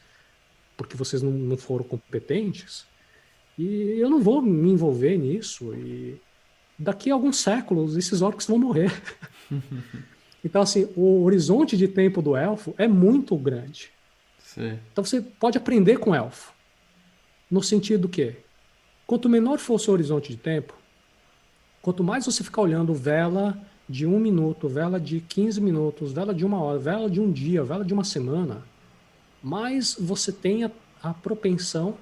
porque vocês não foram competentes. E eu não vou me envolver nisso. E daqui a alguns séculos esses orcs vão morrer. Então assim, o horizonte de tempo do elfo é muito grande. Sei. Então você pode aprender com o elfo, no sentido que quanto menor for o seu horizonte de tempo, quanto mais você ficar olhando vela de 1 minuto, vela de 15 minutos, vela de 1 hora, vela de um dia, vela de uma semana, mais você tem a propensão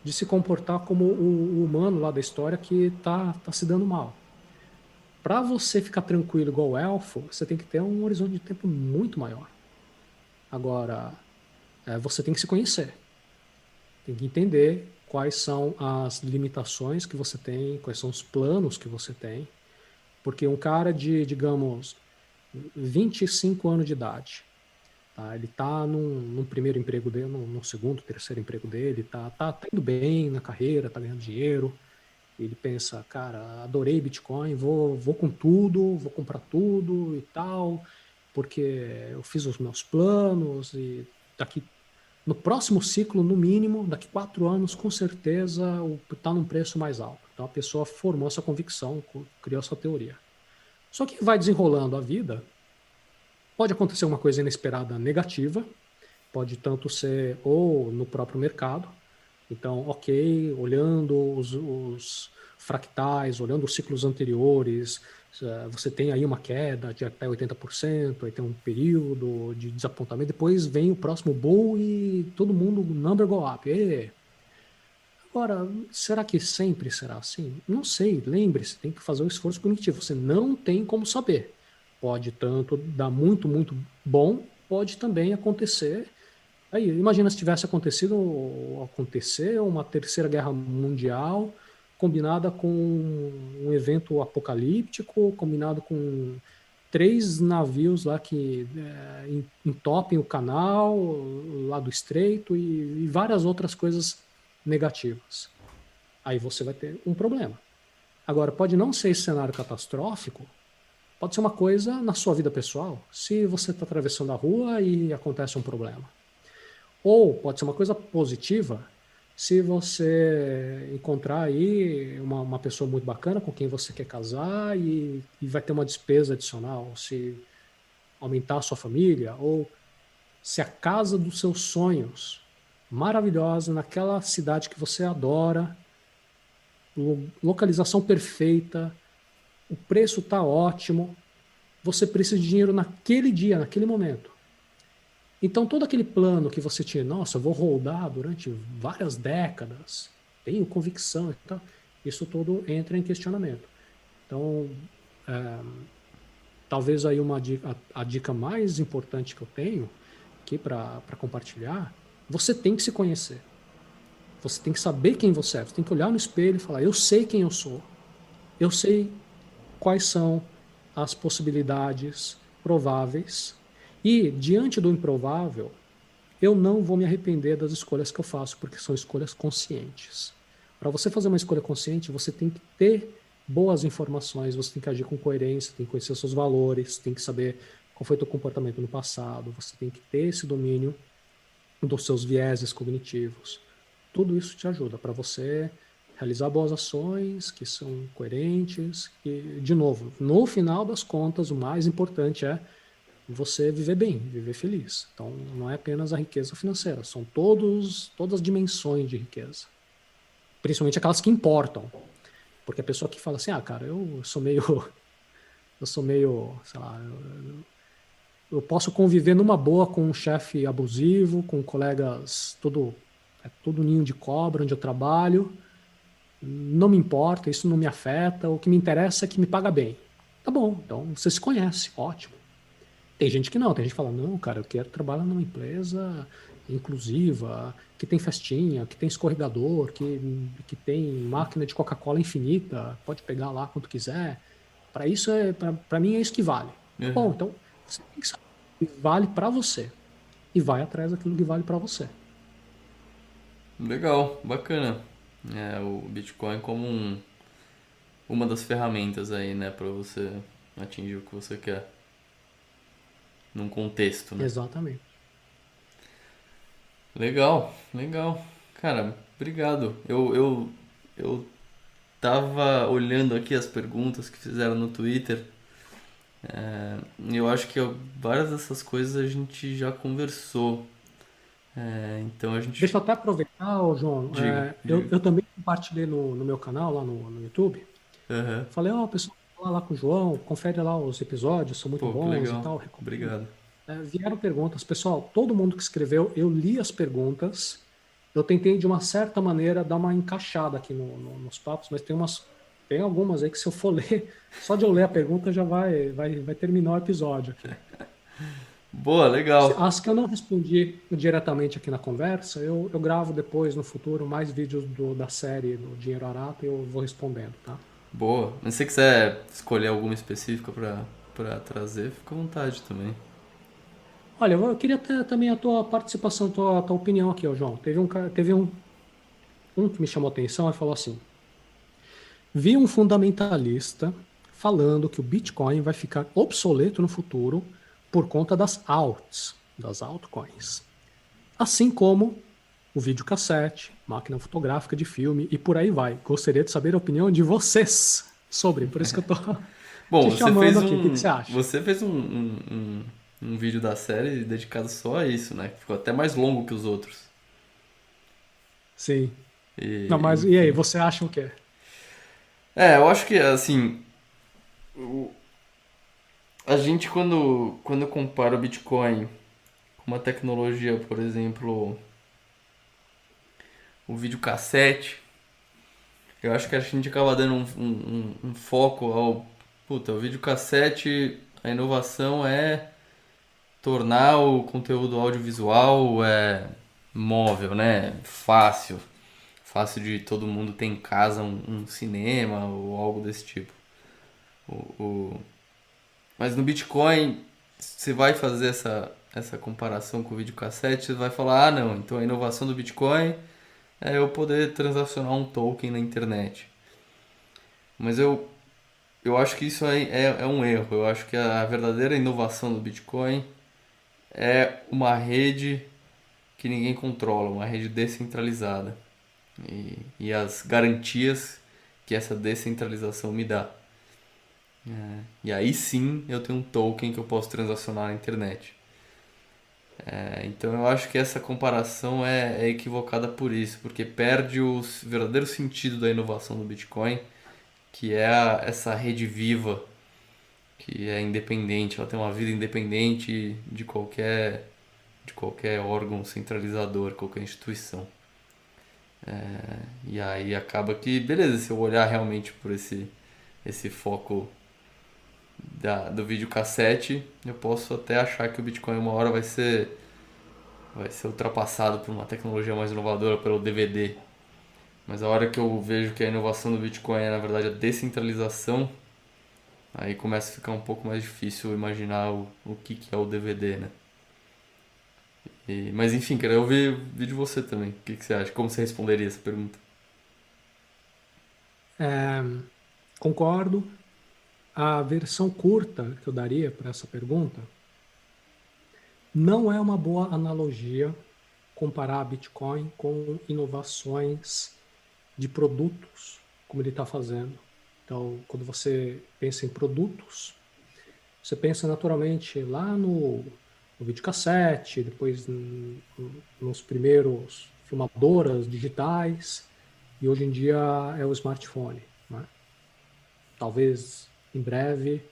de se comportar como o humano lá da história que tá se dando mal. Para você ficar tranquilo igual o elfo, você tem que ter um horizonte de tempo muito maior. Agora, você tem que se conhecer, tem que entender quais são as limitações que você tem, quais são os planos que você tem. Porque um cara de, digamos, 25 anos de idade, tá? Ele está num primeiro emprego dele, no segundo, terceiro emprego dele, tá indo bem na carreira, tá ganhando dinheiro. Ele pensa, cara, adorei Bitcoin, vou com tudo, vou comprar tudo e tal, porque eu fiz os meus planos e daqui no próximo ciclo, no mínimo, daqui 4 anos, com certeza, está num preço mais alto. Então a pessoa formou essa convicção, criou essa teoria. Só que vai desenrolando a vida, pode acontecer uma coisa inesperada negativa, pode tanto ser ou no próprio mercado. Então, ok, olhando os fractais, olhando os ciclos anteriores, você tem aí uma queda de até 80%, aí tem um período de desapontamento, depois vem o próximo bull e todo mundo, number go up. E, agora, será que sempre será assim? Não sei, lembre-se, tem que fazer um esforço cognitivo, você não tem como saber. Pode tanto dar muito, muito bom, pode também acontecer. Aí, imagina se tivesse acontecido ou acontecer uma terceira guerra mundial combinada com um evento apocalíptico, combinado com 3 navios lá que entopem o canal lá do Estreito e várias outras coisas negativas. Aí você vai ter um problema. Agora, pode não ser esse cenário catastrófico, pode ser uma coisa na sua vida pessoal, se você está atravessando a rua e acontece um problema. Ou pode ser uma coisa positiva, se você encontrar aí uma pessoa muito bacana com quem você quer casar e vai ter uma despesa adicional, se aumentar a sua família, ou se a casa dos seus sonhos, maravilhosa, naquela cidade que você adora, localização perfeita, o preço está ótimo, você precisa de dinheiro naquele dia, naquele momento. Então, todo aquele plano que você tinha, nossa, eu vou rodar durante várias décadas, tenho convicção e tal, isso tudo entra em questionamento. Então, talvez aí a dica mais importante que eu tenho aqui para compartilhar, você tem que se conhecer. Você tem que saber quem você é. Você tem que olhar no espelho e falar, eu sei quem eu sou. Eu sei quais são as possibilidades prováveis. E, diante do improvável, eu não vou me arrepender das escolhas que eu faço, porque são escolhas conscientes. Para você fazer uma escolha consciente, você tem que ter boas informações, você tem que agir com coerência, tem que conhecer seus valores, tem que saber qual foi o teu comportamento no passado, você tem que ter esse domínio dos seus vieses cognitivos. Tudo isso te ajuda para você realizar boas ações que são coerentes e, de novo, no final das contas, o mais importante é você viver bem, viver feliz. Então, não é apenas a riqueza financeira, são todas as dimensões de riqueza. Principalmente aquelas que importam. Porque a pessoa que fala assim, cara, eu sou meio, sei lá, eu posso conviver numa boa com um chefe abusivo, com colegas, tudo ninho de cobra onde eu trabalho, não me importa, isso não me afeta, o que me interessa é que me paga bem. Tá bom, então você se conhece, ótimo. Tem gente que não, tem gente que fala, não, cara, eu quero trabalhar numa empresa inclusiva, que tem festinha, que tem escorregador, que tem máquina de Coca-Cola infinita, pode pegar lá quanto quiser. Para isso para mim é isso que vale. Tá bom, Uhum. então você tem que saber o que vale para você e vai atrás daquilo que vale para você. Legal, bacana. É, o Bitcoin como uma das ferramentas aí, né, para você atingir o que você quer num contexto, né? Exatamente. Legal, legal. Cara, obrigado. Eu tava olhando aqui as perguntas que fizeram no Twitter. E eu acho que várias dessas coisas a gente já conversou. Então a gente. Deixa eu até aproveitar, ô, João, Diga, diga. eu também compartilhei no meu canal, lá no YouTube. Aham. Falei, ó, pessoal, fala lá com o João, confere lá os episódios, são muito Pô, que bons e legal. tal, recomendo. Obrigado. Vieram perguntas, pessoal, todo mundo que escreveu, eu li as perguntas, eu tentei de uma certa maneira dar uma encaixada aqui nos papos, mas tem algumas aí que se eu for ler, só de eu ler a pergunta já vai terminar o episódio aqui. Boa, legal. As que eu não respondi diretamente aqui na conversa, eu gravo depois, no futuro, mais vídeos da série do Dinheiro Arata e eu vou respondendo, tá? Boa. Mas se você quiser escolher alguma específica pra trazer, fica à vontade também. Olha, eu queria ter também a tua participação, tua opinião aqui, ó, João. Teve um que me chamou a atenção e falou assim: vi um fundamentalista falando que o Bitcoin vai ficar obsoleto no futuro por conta das altcoins. Assim como o videocassete, máquina fotográfica de filme e por aí vai. Gostaria de saber a opinião de vocês sobre, por isso que eu tô Bom, te chamando aqui. O que que você acha? Você fez um vídeo da série dedicado só a isso, né? Que ficou até mais longo que os outros. Sim. Não, E, mas e aí, enfim. você acha o quê? Eu acho que, assim, o- a gente quando compara o Bitcoin com uma tecnologia, por exemplo, o videocassete, eu acho que a gente acaba dando um foco ao. Puta, o videocassete, a inovação é tornar o conteúdo audiovisual móvel, né? Fácil. Fácil de todo mundo ter em casa um cinema ou algo desse tipo. O, o- Mas no Bitcoin, você vai fazer essa comparação com o videocassete, você vai falar, ah não, então a inovação do Bitcoin é eu poder transacionar um token na internet. Mas eu acho que isso é um erro. Eu acho que a verdadeira inovação do Bitcoin é uma rede que ninguém controla, uma rede descentralizada. E as garantias que essa descentralização me dá. E aí sim eu tenho um token que eu posso transacionar na internet. Então eu acho que essa comparação é equivocada por isso, porque perde o verdadeiro sentido da inovação do Bitcoin, que é essa rede viva, que é independente, ela tem uma vida independente de qualquer órgão centralizador, qualquer instituição. E aí acaba que, beleza, se eu olhar realmente por esse foco do videocassete, eu posso até achar que o Bitcoin uma hora vai ser ultrapassado por uma tecnologia mais inovadora, pelo DVD. Mas a hora que eu vejo que a inovação do Bitcoin é na verdade a descentralização, aí começa a ficar um pouco mais difícil imaginar o que é o DVD, né? Mas enfim, quero ouvir o vídeo de você também. O que você acha? Como você responderia essa pergunta? É, concordo. A versão curta que eu daria para essa pergunta não é uma boa analogia comparar Bitcoin com inovações de produtos, como ele está fazendo. Então, quando você pensa em produtos, você pensa naturalmente lá no videocassete, depois nos primeiros filmadoras digitais, e hoje em dia é o smartphone, né? Talvez em breve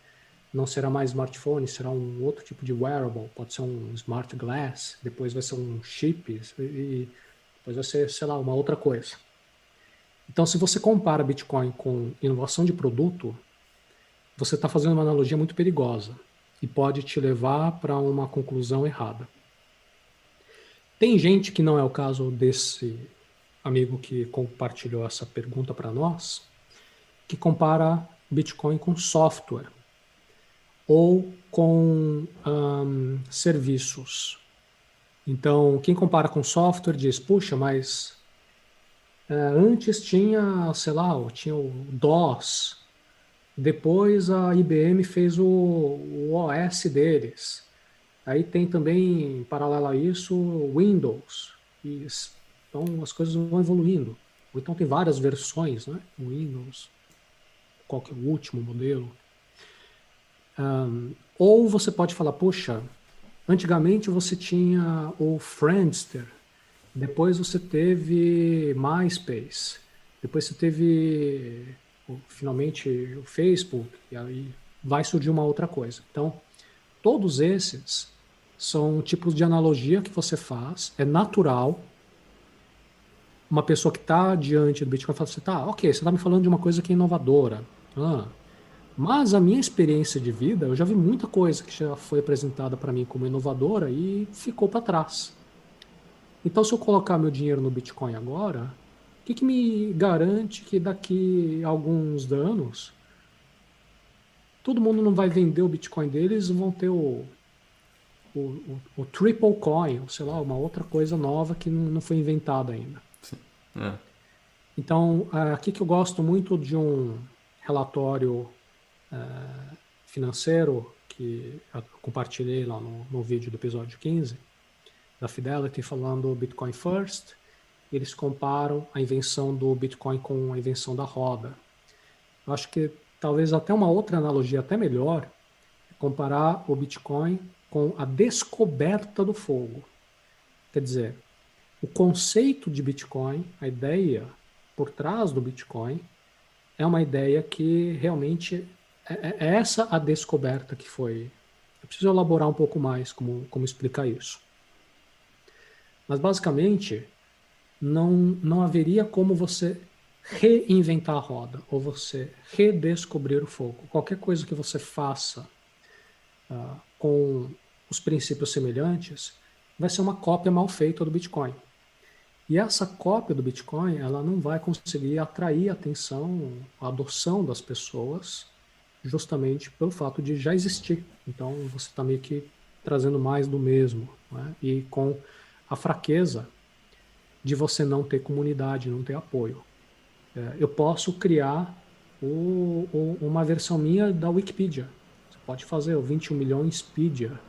não será mais smartphone, será um outro tipo de wearable, pode ser um smart glass, depois vai ser um chip e depois vai ser, sei lá, uma outra coisa. Então, se você compara Bitcoin com inovação de produto, você está fazendo uma analogia muito perigosa. e pode te levar para uma conclusão errada. Tem gente, que não é o caso desse amigo que compartilhou essa pergunta para nós, que compara Bitcoin com software ou com serviços. Então, quem compara com software diz, puxa, mas antes tinha, sei lá, tinha o DOS, depois a IBM fez o OS deles. Aí tem também, em paralelo a isso, Windows. Então as coisas vão evoluindo. Ou então tem várias versões, né? Windows, qual que é o último modelo. Ou você pode falar, poxa, antigamente você tinha o Friendster, depois você teve MySpace, depois você teve finalmente o Facebook, e aí vai surgir uma outra coisa. Então, todos esses são tipos de analogia que você faz, é natural. Uma pessoa que está diante do Bitcoin fala assim, tá, ok, você está me falando de uma coisa que é inovadora. Mas a minha experiência de vida, eu já vi muita coisa que já foi apresentada para mim como inovadora e ficou para trás. Então, se eu colocar meu dinheiro no Bitcoin agora, o que me garante que daqui a alguns anos todo mundo não vai vender o Bitcoin deles e vão ter o triple coin, sei lá, uma outra coisa nova que não foi inventada ainda. Sim. É. Então, aqui que eu gosto muito de um relatório financeiro que eu compartilhei lá no vídeo do episódio 15, da Fidelity, falando Bitcoin First. Eles comparam a invenção do Bitcoin com a invenção da roda. Eu acho que talvez até uma outra analogia até melhor é comparar o Bitcoin com a descoberta do fogo. Quer dizer, o conceito de Bitcoin, a ideia por trás do Bitcoin, é uma ideia que realmente é essa a descoberta que foi. Eu preciso elaborar um pouco mais como explicar isso. Mas basicamente, não haveria como você reinventar a roda ou você redescobrir o fogo. Qualquer coisa que você faça com os princípios semelhantes vai ser uma cópia mal feita do Bitcoin. E essa cópia do Bitcoin, ela não vai conseguir atrair a atenção, a adoção das pessoas, justamente pelo fato de já existir. Então, você está meio que trazendo mais do mesmo, né? E com a fraqueza de você não ter comunidade, não ter apoio. Eu posso criar uma versão minha da Wikipedia. Você pode fazer o 21 milhõespedia.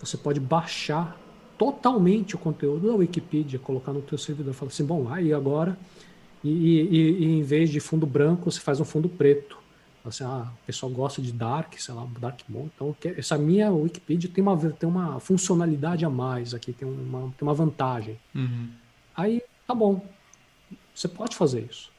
Você pode baixar totalmente o conteúdo da Wikipedia, colocar no teu servidor. Fala assim, bom, aí agora, e em vez de fundo branco, você faz um fundo preto. Assim, o pessoal gosta de dark, sei lá, dark mode. Então, essa minha Wikipedia tem uma funcionalidade a mais aqui, tem uma vantagem. Uhum. Aí, tá bom, você pode fazer isso.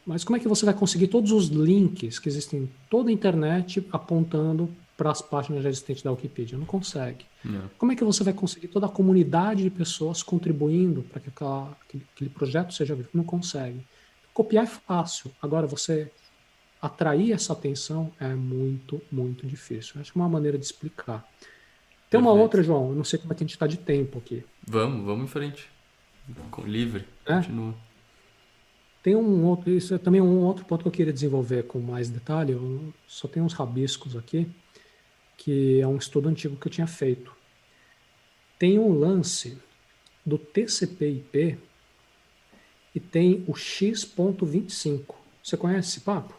Mas como é que você vai conseguir todos os links que existem em toda a internet apontando para as páginas já existentes da Wikipedia? Não consegue. Não. Como é que você vai conseguir toda a comunidade de pessoas contribuindo para que aquele projeto seja vivo? Não consegue. Copiar é fácil. Agora, você atrair essa atenção é muito, muito difícil. Acho que é uma maneira de explicar. Tem uma outra, João, eu não sei como é que a gente está de tempo aqui. Vamos em frente. Livre, continua. Tem um outro, isso é também um outro ponto que eu queria desenvolver com mais detalhe. Eu só tenho uns rabiscos aqui, que é um estudo antigo que eu tinha feito. Tem um lance do TCP/IP e tem o X.25. Você conhece esse papo?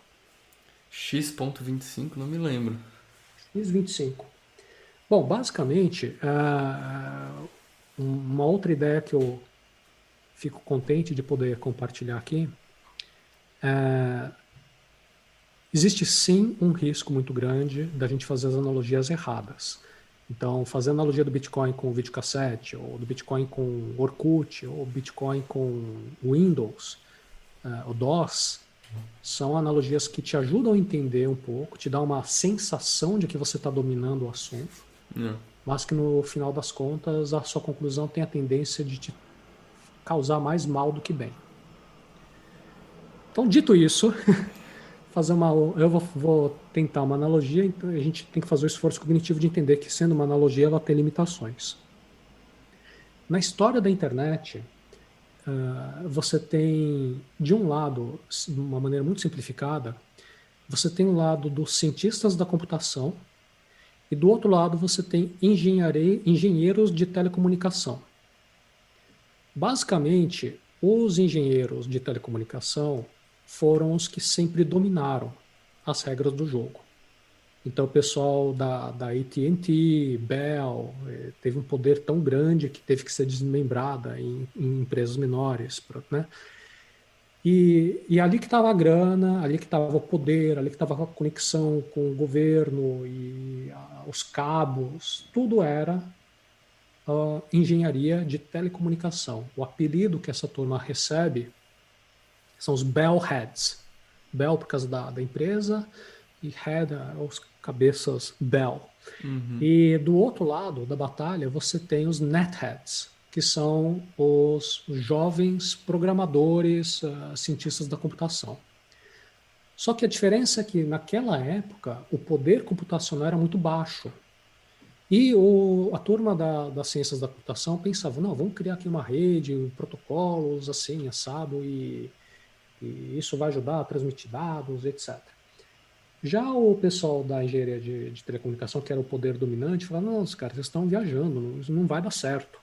X.25, não me lembro. X25. Bom, basicamente, uma outra ideia que eu fico contente de poder compartilhar aqui, existe sim um risco muito grande da gente fazer as analogias erradas. Então, fazer a analogia do Bitcoin com o videocassete, ou do Bitcoin com Orkut, ou Bitcoin com Windows, o DOS, são analogias que te ajudam a entender um pouco, te dá uma sensação de que você está dominando o assunto, mas que no final das contas a sua conclusão tem a tendência de te causar mais mal do que bem. Então, dito isso, fazer uma, eu vou tentar uma analogia, então a gente tem que fazer o esforço cognitivo de entender que, sendo uma analogia, ela tem limitações. Na história da internet, você tem, de um lado, de uma maneira muito simplificada, você tem um lado dos cientistas da computação e do outro lado você tem engenheiros de telecomunicação. Basicamente, os engenheiros de telecomunicação foram os que sempre dominaram as regras do jogo. Então, o pessoal da AT&T, Bell, teve um poder tão grande que teve que ser desmembrada em empresas menores, né? E ali que estava a grana, ali que estava o poder, ali que estava a conexão com o governo e os cabos, tudo era engenharia de telecomunicação. O apelido que essa turma recebe são os Bell Heads. Bell por causa da empresa e Head, os cabeças Bell. E do outro lado da batalha você tem os Netheads, que são os jovens programadores, cientistas da computação. Só que a diferença é que naquela época o poder computacional era muito baixo. E a turma das ciências da computação pensava, não, vamos criar aqui uma rede, protocolos assim, assado, e isso vai ajudar a transmitir dados, etc. Já o pessoal da engenharia de telecomunicação, que era o poder dominante, falava, não, os caras estão viajando, isso não vai dar certo.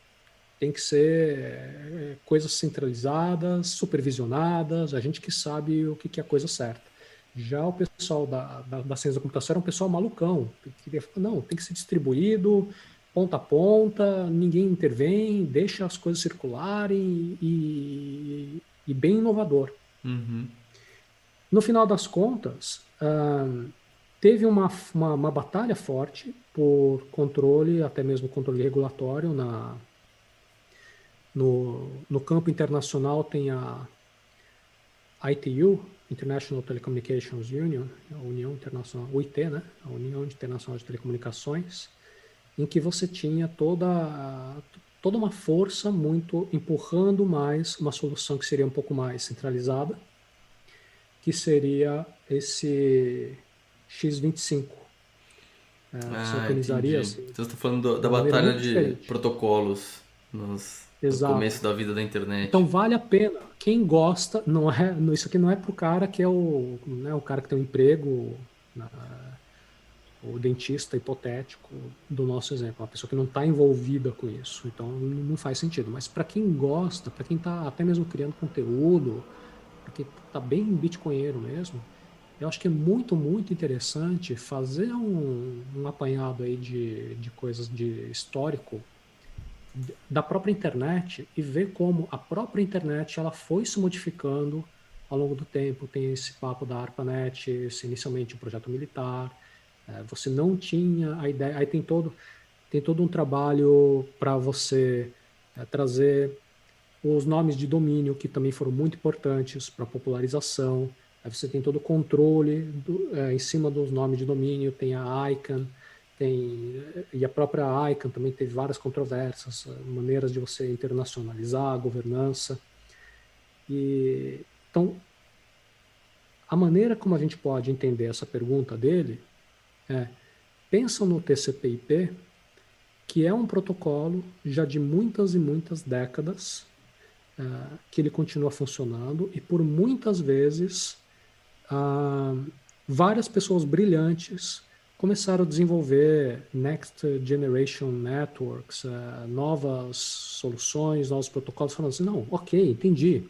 Tem que ser coisas centralizadas, supervisionadas, a gente que sabe o que é a coisa certa. Já o pessoal da ciência da computação era um pessoal malucão, que queria falar, não, tem que ser distribuído, ponta a ponta, ninguém intervém, deixa as coisas circularem e bem inovador. No final das contas, teve uma batalha forte por controle, até mesmo controle regulatório. No campo internacional tem a ITU, International Telecommunications Union, a União Internacional, UIT, né? A União Internacional de Telecomunicações, em que você tinha toda uma força muito empurrando mais uma solução que seria um pouco mais centralizada, que seria esse X25. Você organizaria entendi. assim, Então você está falando de da uma maneira batalha muito de diferente. protocolos no Exato. começo da vida da Então internet. vale a pena. Quem gosta, isso aqui não é para o cara que é o cara que tem um emprego, o dentista hipotético do nosso exemplo, uma pessoa que não está envolvida com isso. Então não faz sentido. Mas para quem gosta, para quem está até mesmo criando conteúdo, para quem está bem bitcoinheiro mesmo, eu acho que é muito, muito interessante fazer um apanhado aí de coisas de histórico da própria internet e ver como a própria internet ela foi se modificando ao longo do tempo. Tem esse papo da ARPANET, esse inicialmente um projeto militar, você não tinha a ideia, aí tem todo um trabalho para você trazer os nomes de domínio, que também foram muito importantes para a popularização. Aí você tem todo o controle em cima dos nomes de domínio, tem a ICANN, e a própria ICANN também teve várias controvérsias, maneiras de você internacionalizar a governança. Então, a maneira como a gente pode entender essa pergunta dele é, pensa no TCP/IP, que é um protocolo já de muitas e muitas décadas, que ele continua funcionando e por muitas vezes várias pessoas brilhantes começaram a desenvolver next generation networks, novas soluções, novos protocolos, falando assim, não, ok, entendi.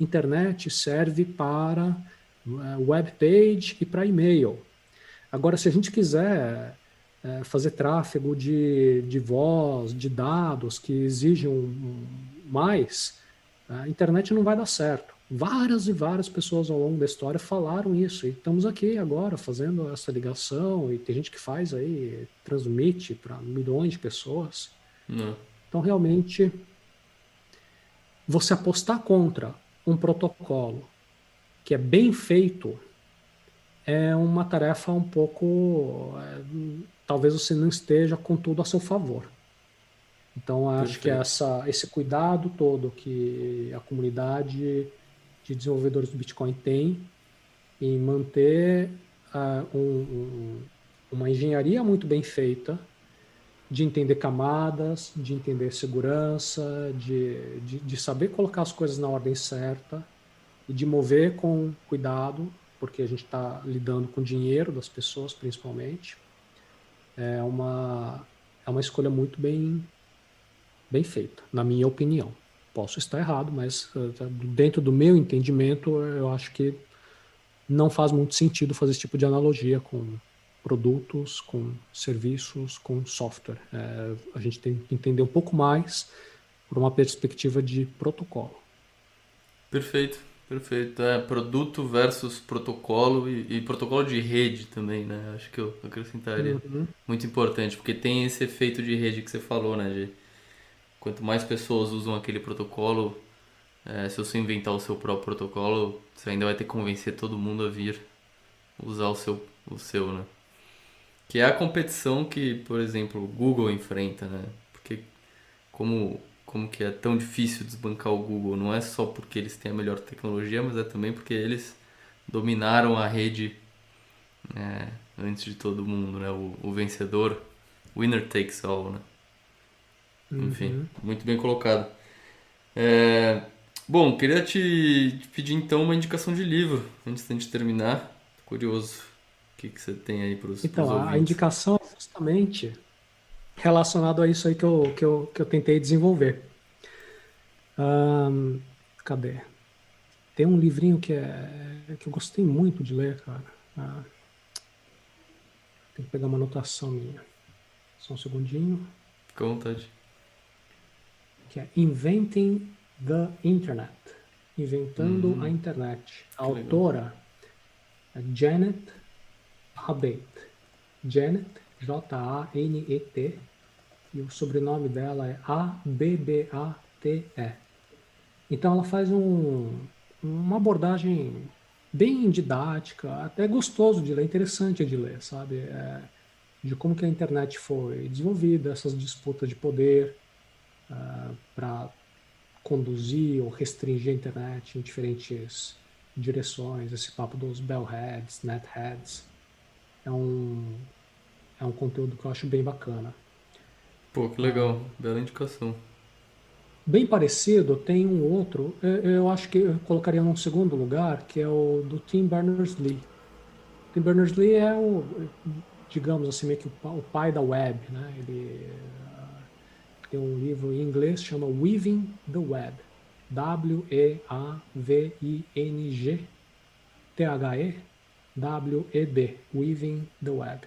Internet serve para web page e para e-mail. Agora, se a gente quiser fazer tráfego de voz, de dados que exigem mais, a internet não vai dar certo. Várias e várias pessoas ao longo da história falaram isso, e estamos aqui agora fazendo essa ligação, e tem gente que faz aí, transmite para milhões de pessoas. Não. Então, realmente, você apostar contra um protocolo que é bem feito é uma tarefa um pouco. Talvez você não esteja com tudo a seu favor. Então, acho que Perfeito. esse cuidado todo que a comunidade de desenvolvedores do Bitcoin tem em manter uma engenharia muito bem feita, de entender camadas, de entender segurança, de saber colocar as coisas na ordem certa e de mover com cuidado, porque a gente está lidando com o dinheiro das pessoas, principalmente. É uma escolha muito bem feita, na minha opinião. Posso estar errado, mas dentro do meu entendimento, eu acho que não faz muito sentido fazer esse tipo de analogia com produtos, com serviços, com software. A gente tem que entender um pouco mais por uma perspectiva de protocolo. Perfeito, perfeito. É, produto versus protocolo e protocolo de rede também, né? Acho que eu acrescentaria. Uhum. Muito importante, porque tem esse efeito de rede que você falou, né? De quanto mais pessoas usam aquele protocolo, se você inventar o seu próprio protocolo, você ainda vai ter que convencer todo mundo a vir usar o seu, né? Que é a competição que, por exemplo, o Google enfrenta, né? Porque como que é tão difícil desbancar o Google? Não é só porque eles têm a melhor tecnologia, mas é também porque eles dominaram a rede, antes de todo mundo, né? O vencedor, winner takes all, né? Enfim, Uhum. muito bem colocado. É, bom, queria te pedir então uma indicação de livro, antes da gente terminar. Tô curioso o que você tem aí pros Então, a ouvintes. indicação é justamente relacionado a isso aí que eu tentei desenvolver. Ahn, Cadê? Tem um livrinho que eu gostei muito de ler, cara. Tem que pegar uma anotação minha. Só um segundinho. Fica à vontade. Que é Inventing the Internet. Inventando a Internet. A Que legal. autora é Janet Abate. Janet, Janet, e o sobrenome dela é Abbate. Então ela faz uma abordagem bem didática, até gostoso de ler, interessante de ler, sabe? De como que a internet foi desenvolvida, essas disputas de poder para conduzir ou restringir a internet em diferentes direções, esse papo dos bellheads, netheads, é um, é um conteúdo que eu acho bem bacana. Pô, que legal. Bela indicação. Bem parecido, tem um outro, eu acho que eu colocaria num segundo lugar, que é o do Tim Berners-Lee. Tim Berners-Lee é digamos assim, meio que o pai da web, né? Ele tem um livro em inglês que chama Weaving the Web. Weaving-The-Web. Weaving the Web.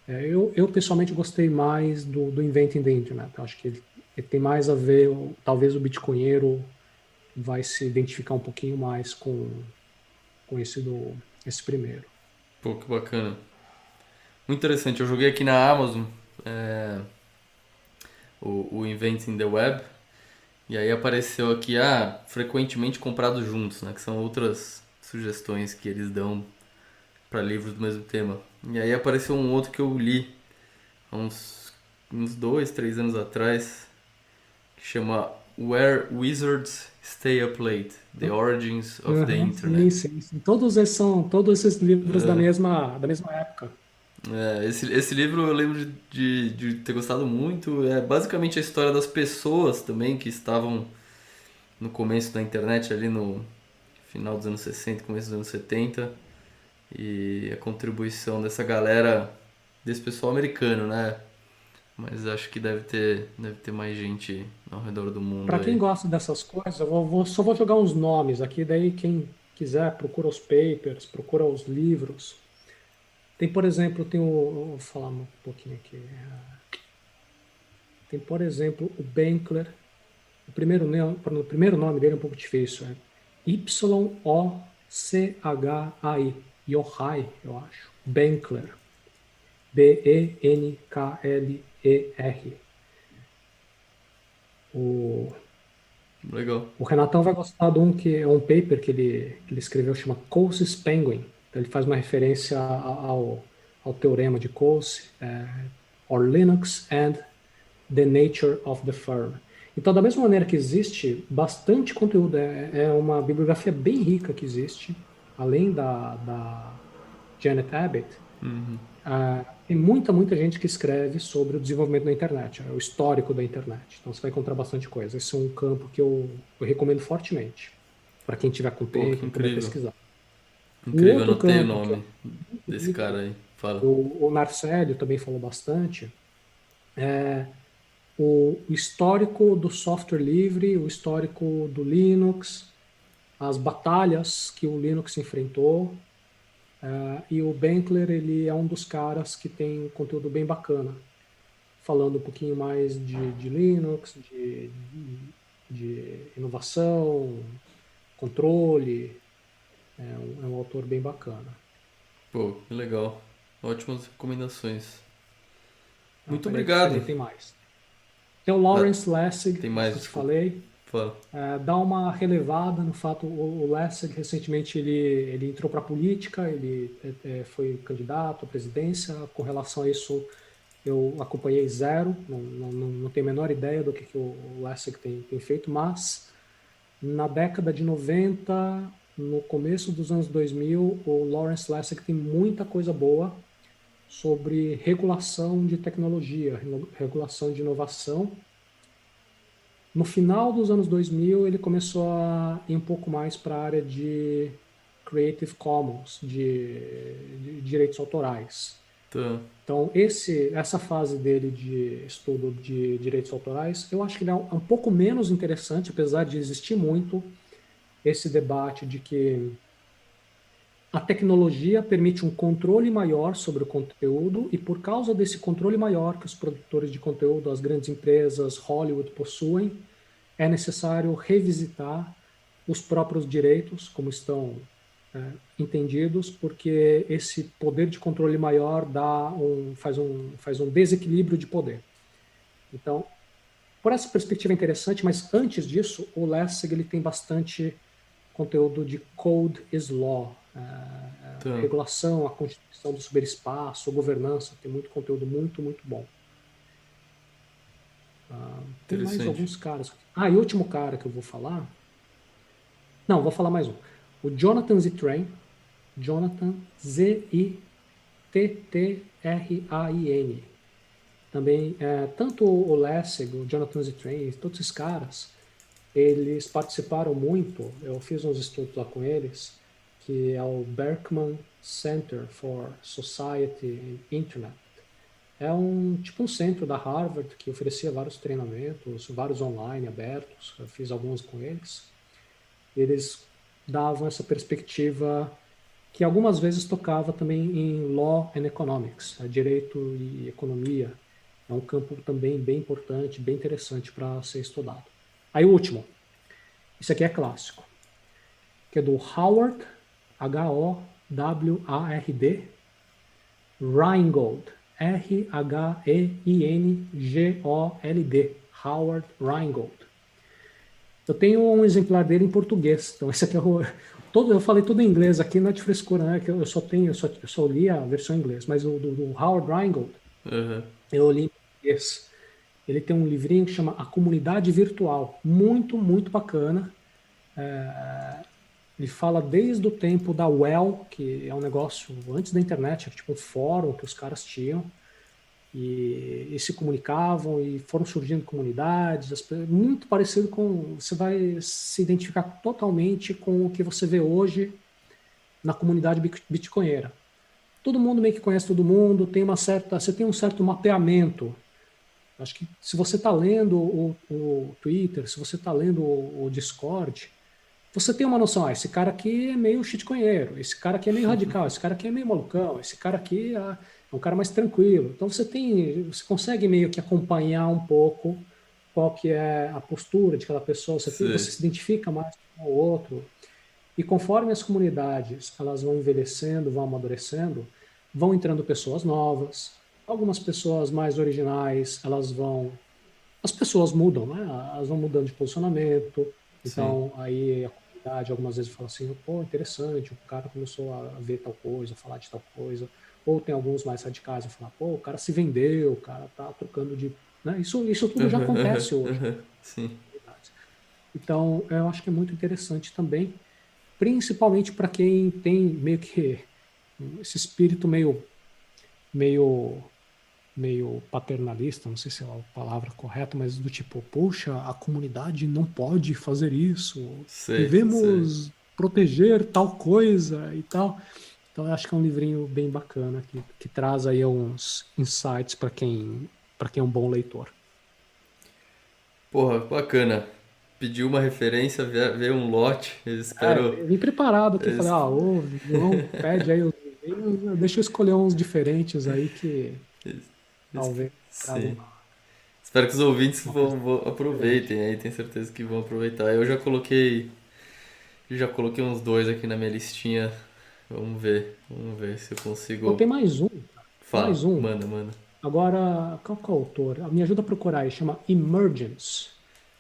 Eu pessoalmente gostei mais do Inventing the Internet. Eu acho que ele tem mais a ver, talvez o bitcoinheiro vai se identificar um pouquinho mais com esse primeiro. Pô, que bacana. Muito interessante. Eu joguei aqui na Amazon é, o Inventing the Web. E aí apareceu aqui, frequentemente comprados juntos, né? Que são outras sugestões que eles dão para livros do mesmo tema. E aí apareceu um outro que eu li há uns 2, 3 anos atrás, que chama Where Wizards Stay Up Late: The Origins of the Uhum, Internet. sim, sim, sim. Todos esses livros da mesma época. Esse livro eu lembro de ter gostado muito. É basicamente a história das pessoas também que estavam no começo da internet, ali no final dos anos 60, começo dos anos 70. E a contribuição dessa galera, desse pessoal americano, né? Mas acho que deve ter mais gente ao redor do mundo Para quem aí. gosta dessas coisas, só vou jogar uns nomes aqui, daí quem quiser procura os papers, procura os livros. Tem, por exemplo, vou falar um pouquinho aqui. Tem, por exemplo, o Benkler. O primeiro nome dele é um pouco difícil. É Yochai. Yochai, eu acho. Benkler. Benkler. O, Legal. o Renatão vai gostar de um que é um paper que ele escreveu, chama Coase's Penguin. Então, ele faz uma referência ao teorema de Coase, or Linux and the Nature of the Firm. Então, da mesma maneira que existe bastante conteúdo, é uma bibliografia bem rica que existe, além da Janet Abbott, Uhum. tem muita gente que escreve sobre o desenvolvimento da internet, o histórico da internet. Então você vai encontrar bastante coisa. Esse é um campo que eu recomendo fortemente para quem tiver com Pô, que tempo e puder incrível. pesquisar. Um Incrível, outro anotei o campo que é nome muito desse rico, cara aí. Fala. o Narcélio também falou bastante, o histórico do software livre, o histórico do Linux, as batalhas que o Linux enfrentou. E o Benkler, ele é um dos caras que tem conteúdo bem bacana, falando um pouquinho mais de Linux, de inovação, controle. É um autor bem bacana. Pô, que legal. Ótimas recomendações. Ah, Muito peraí, peraí, obrigado. tem mais. Tem o Ah, Lawrence Lessig, tem esse mais, que eu te desculpa. falei. Fala. Dá uma relevada no fato, o Lessig recentemente ele entrou para a política, ele foi candidato à presidência. Com relação a isso, eu acompanhei zero, não tenho a menor ideia do que o Lessig tem feito, mas na década de 90, no começo dos anos 2000, o Lawrence Lessig tem muita coisa boa sobre regulação de tecnologia, regulação de inovação. No final dos anos 2000, ele começou a ir um pouco mais para a área de Creative Commons, de direitos autorais. Tá. Então, essa fase dele de estudo de direitos autorais, eu acho que ele é um pouco menos interessante, apesar de existir muito esse debate de que a tecnologia permite um controle maior sobre o conteúdo, e por causa desse controle maior que os produtores de conteúdo, as grandes empresas, Hollywood possuem, é necessário revisitar os próprios direitos, como estão entendidos, porque esse poder de controle maior faz um desequilíbrio de poder. Então, por essa perspectiva é interessante, mas antes disso, o Lessig ele tem bastante conteúdo de Code is Law, Tá. regulação, a constituição do ciberespaço, governança, tem muito conteúdo muito bom. Tem mais Interessante. alguns caras. E o último cara que eu vou falar. Não, vou falar mais um. O Jonathan Zittrain. Jonathan Zittrain. Também, tanto o Lessig, o Jonathan Zittrain, todos esses caras, eles participaram muito. Eu fiz uns estudos lá com eles, que é o Berkman Center for Society and Internet. É um centro da Harvard que oferecia vários treinamentos, vários online abertos. Eu fiz alguns com eles. Eles davam essa perspectiva que algumas vezes tocava também em Law and Economics, direito e economia. É um campo também bem importante, bem interessante para ser estudado. Aí o último, esse aqui é clássico, que é do Howard, Howard, Rheingold, Rheingold, Howard Rheingold. Eu tenho um exemplar dele em português, então esse aqui eu falei tudo em inglês aqui, não é de frescura, né? Que eu só li a versão em inglês, mas o do Howard Rheingold, Aham. eu li em português. Ele tem um livrinho que chama A Comunidade Virtual, muito bacana. Ele fala desde o tempo da Well, que é um negócio antes da internet, tipo um fórum que os caras tinham, e se comunicavam, e foram surgindo comunidades, muito parecido com. Você vai se identificar totalmente com o que você vê hoje na comunidade bitcoinheira. Todo mundo meio que conhece todo mundo, você tem um certo mapeamento. Acho que se você está lendo o Twitter, se você está lendo o Discord, você tem uma noção, esse cara aqui é meio shitcoinheiro, esse cara aqui é meio radical, esse cara aqui é meio malucão, esse cara aqui é um cara mais tranquilo. Então você consegue meio que acompanhar um pouco qual que é a postura de cada pessoa, Sei. você se identifica mais com o outro. E conforme as comunidades elas vão envelhecendo, vão amadurecendo, vão entrando pessoas novas, algumas pessoas mais originais, as pessoas mudam, né? Elas vão mudando de posicionamento. Sim. Então, aí a comunidade algumas vezes fala assim, pô, interessante, o cara começou a ver tal coisa, a falar de tal coisa. Ou tem alguns mais radicais a falar, pô, o cara se vendeu, o cara tá trocando de... Né? Isso tudo já Aham, aham, acontece hoje. aham. Sim. Então, eu acho que é muito interessante também. principalmente para quem tem meio que esse espírito meio, meio paternalista, não sei se é a palavra correta, mas do tipo, poxa, a comunidade não pode fazer isso, Sei, sei. devemos proteger tal coisa e tal. Então, eu acho que é um livrinho bem bacana que traz aí uns insights para quem é um bom leitor. Porra, bacana. Pediu uma referência, veio um lote. Eu espero. Eu vim preparado aqui, eu falei, es- ô, João, pede aí os livrinhos, deixa eu escolher uns diferentes aí que talvez tragam Sim. Espero que os ouvintes uma coisa diferente. aproveitem aí, tenho certeza que vão aproveitar. Eu já coloquei uns dois aqui na minha listinha. Vamos ver se eu Pô, consigo. tem mais um, tem mais Fala, um. manda, manda. Agora, qual que é o autor? Me ajuda a procurar aí, chama Emergence,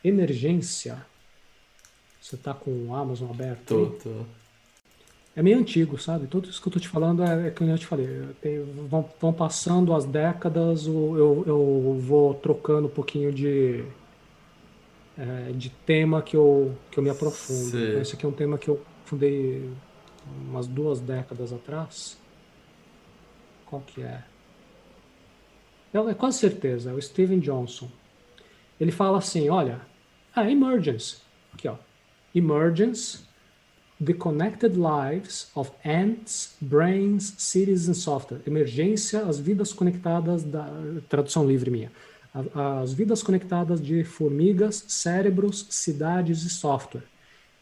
Emergência. Você tá com o Amazon aberto Tô, aí? tô. É meio antigo, sabe? Tudo isso que eu tô te falando é que eu te falei. Vão passando as décadas, eu vou trocando um pouquinho de tema que eu me aprofundo. Então, Cê, esse aqui é um tema que eu fundei umas 2 décadas atrás. Qual que é? É quase certeza, é o Steven Johnson. Ele fala assim, olha, Emergence. Aqui, ó. Emergence, The Connected Lives of Ants, Brains, Cities and Software. Emergência, as vidas conectadas da tradução livre minha. As vidas conectadas de formigas, cérebros, cidades e software.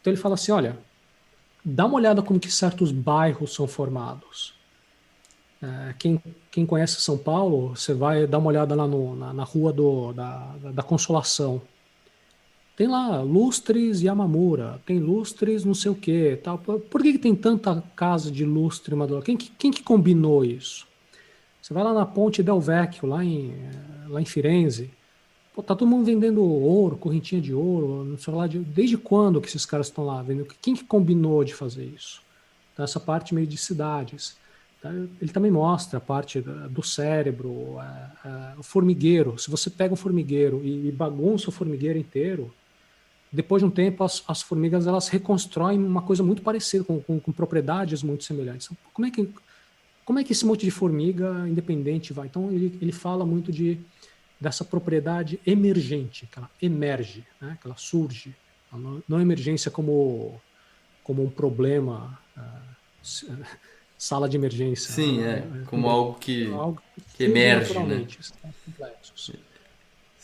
Então ele fala assim, olha, dá uma olhada como que certos bairros são formados. Quem conhece São Paulo, você vai dar uma olhada lá na rua da Consolação. Tem lá lustres Yamamura, tem lustres não sei o que, tal. Por que tem tanta casa de lustre Maduro? Quem que combinou isso? Você vai lá na Ponte Del Vecchio, lá em Firenze, pô, tá todo mundo vendendo ouro, correntinha de ouro, não sei lá, desde quando que esses caras estão lá vendendo? Quem que combinou de fazer isso? Então, essa parte meio de cidades. Tá? Ele também mostra a parte do cérebro, o formigueiro. Se você pega um formigueiro e bagunça o formigueiro inteiro, depois de um tempo, as formigas elas reconstroem uma coisa muito parecida, com propriedades muito semelhantes. Então, como é que esse monte de formiga independente vai? Então, ele fala muito dessa propriedade emergente, que ela emerge, né? Que ela surge. Não emergência como um problema, sala de emergência, Sim, como algo algo que que surge emerge, né? naturalmente, sistemas complexos.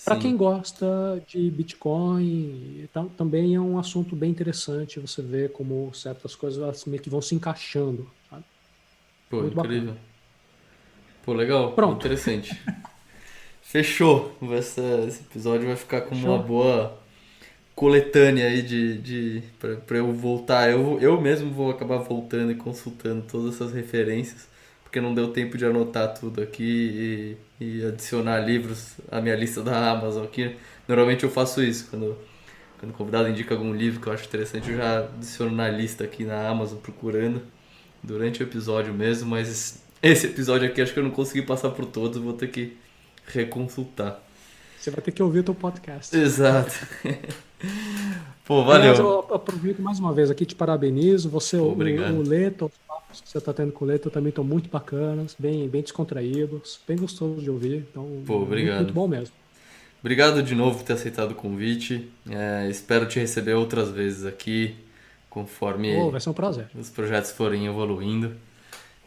Para Sim. quem gosta de Bitcoin, também é um assunto bem interessante você ver como certas coisas elas meio que vão se encaixando, sabe? Pô, Muito bacana. incrível. Pô, legal, Pronto, interessante. Fechou. Esse episódio vai ficar como uma fechou? boa coletânea aí pra eu voltar. Eu mesmo vou acabar voltando e consultando todas essas referências, porque não deu tempo de anotar tudo aqui e adicionar livros à minha lista da Amazon aqui. Normalmente eu faço isso, quando o convidado indica algum livro que eu acho interessante, eu já adiciono na lista aqui na Amazon procurando durante o episódio mesmo, mas esse episódio aqui acho que eu não consegui passar por todos, eu vou ter que reconsultar. Você vai ter que ouvir o teu podcast. Exato. Pô, Aliás, valeu. eu aproveito mais uma vez aqui, te parabenizo. Você, Pô, o obrigado. Leto, os papos que você está tendo com o Leto também estão muito bacanas, bem descontraídos, bem gostoso de ouvir. Então, Pô, muito, muito obrigado. bom mesmo. Obrigado de novo por ter aceitado o convite. Espero te receber outras vezes aqui, Oh, conforme vai ser um prazer. os projetos forem evoluindo.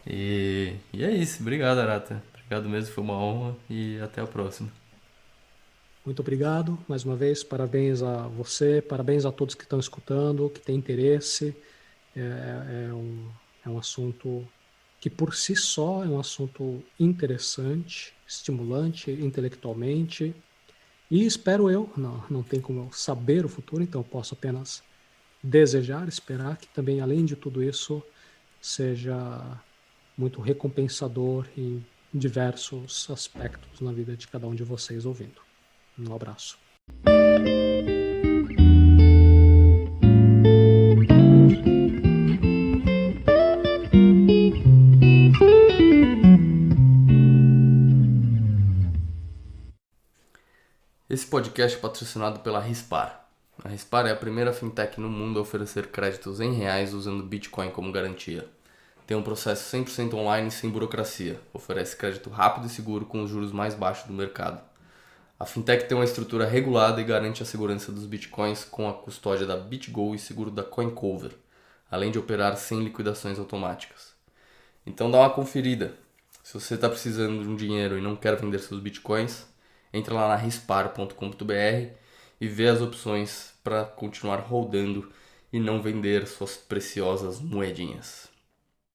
E é isso. Obrigado, Arata. Obrigado mesmo, foi uma honra e até a próxima. Muito obrigado mais uma vez. Parabéns a você, parabéns a todos que estão escutando, que têm interesse. É um assunto que, por si só, é um assunto interessante, estimulante intelectualmente. E espero eu, não tem como eu saber o futuro, então eu posso apenas desejar, esperar que também, além de tudo isso, seja muito recompensador em diversos aspectos na vida de cada um de vocês ouvindo. Um abraço. Esse podcast é patrocinado pela Rispar. A Rispar é a primeira fintech no mundo a oferecer créditos em reais usando Bitcoin como garantia. Tem um processo 100% online sem burocracia. Oferece crédito rápido e seguro com os juros mais baixos do mercado. A fintech tem uma estrutura regulada e garante a segurança dos bitcoins com a custódia da BitGo e seguro da CoinCover, além de operar sem liquidações automáticas. Então dá uma conferida. Se você está precisando de um dinheiro e não quer vender seus bitcoins, entra lá na rispar.com.br e vê as opções para continuar rodando e não vender suas preciosas moedinhas.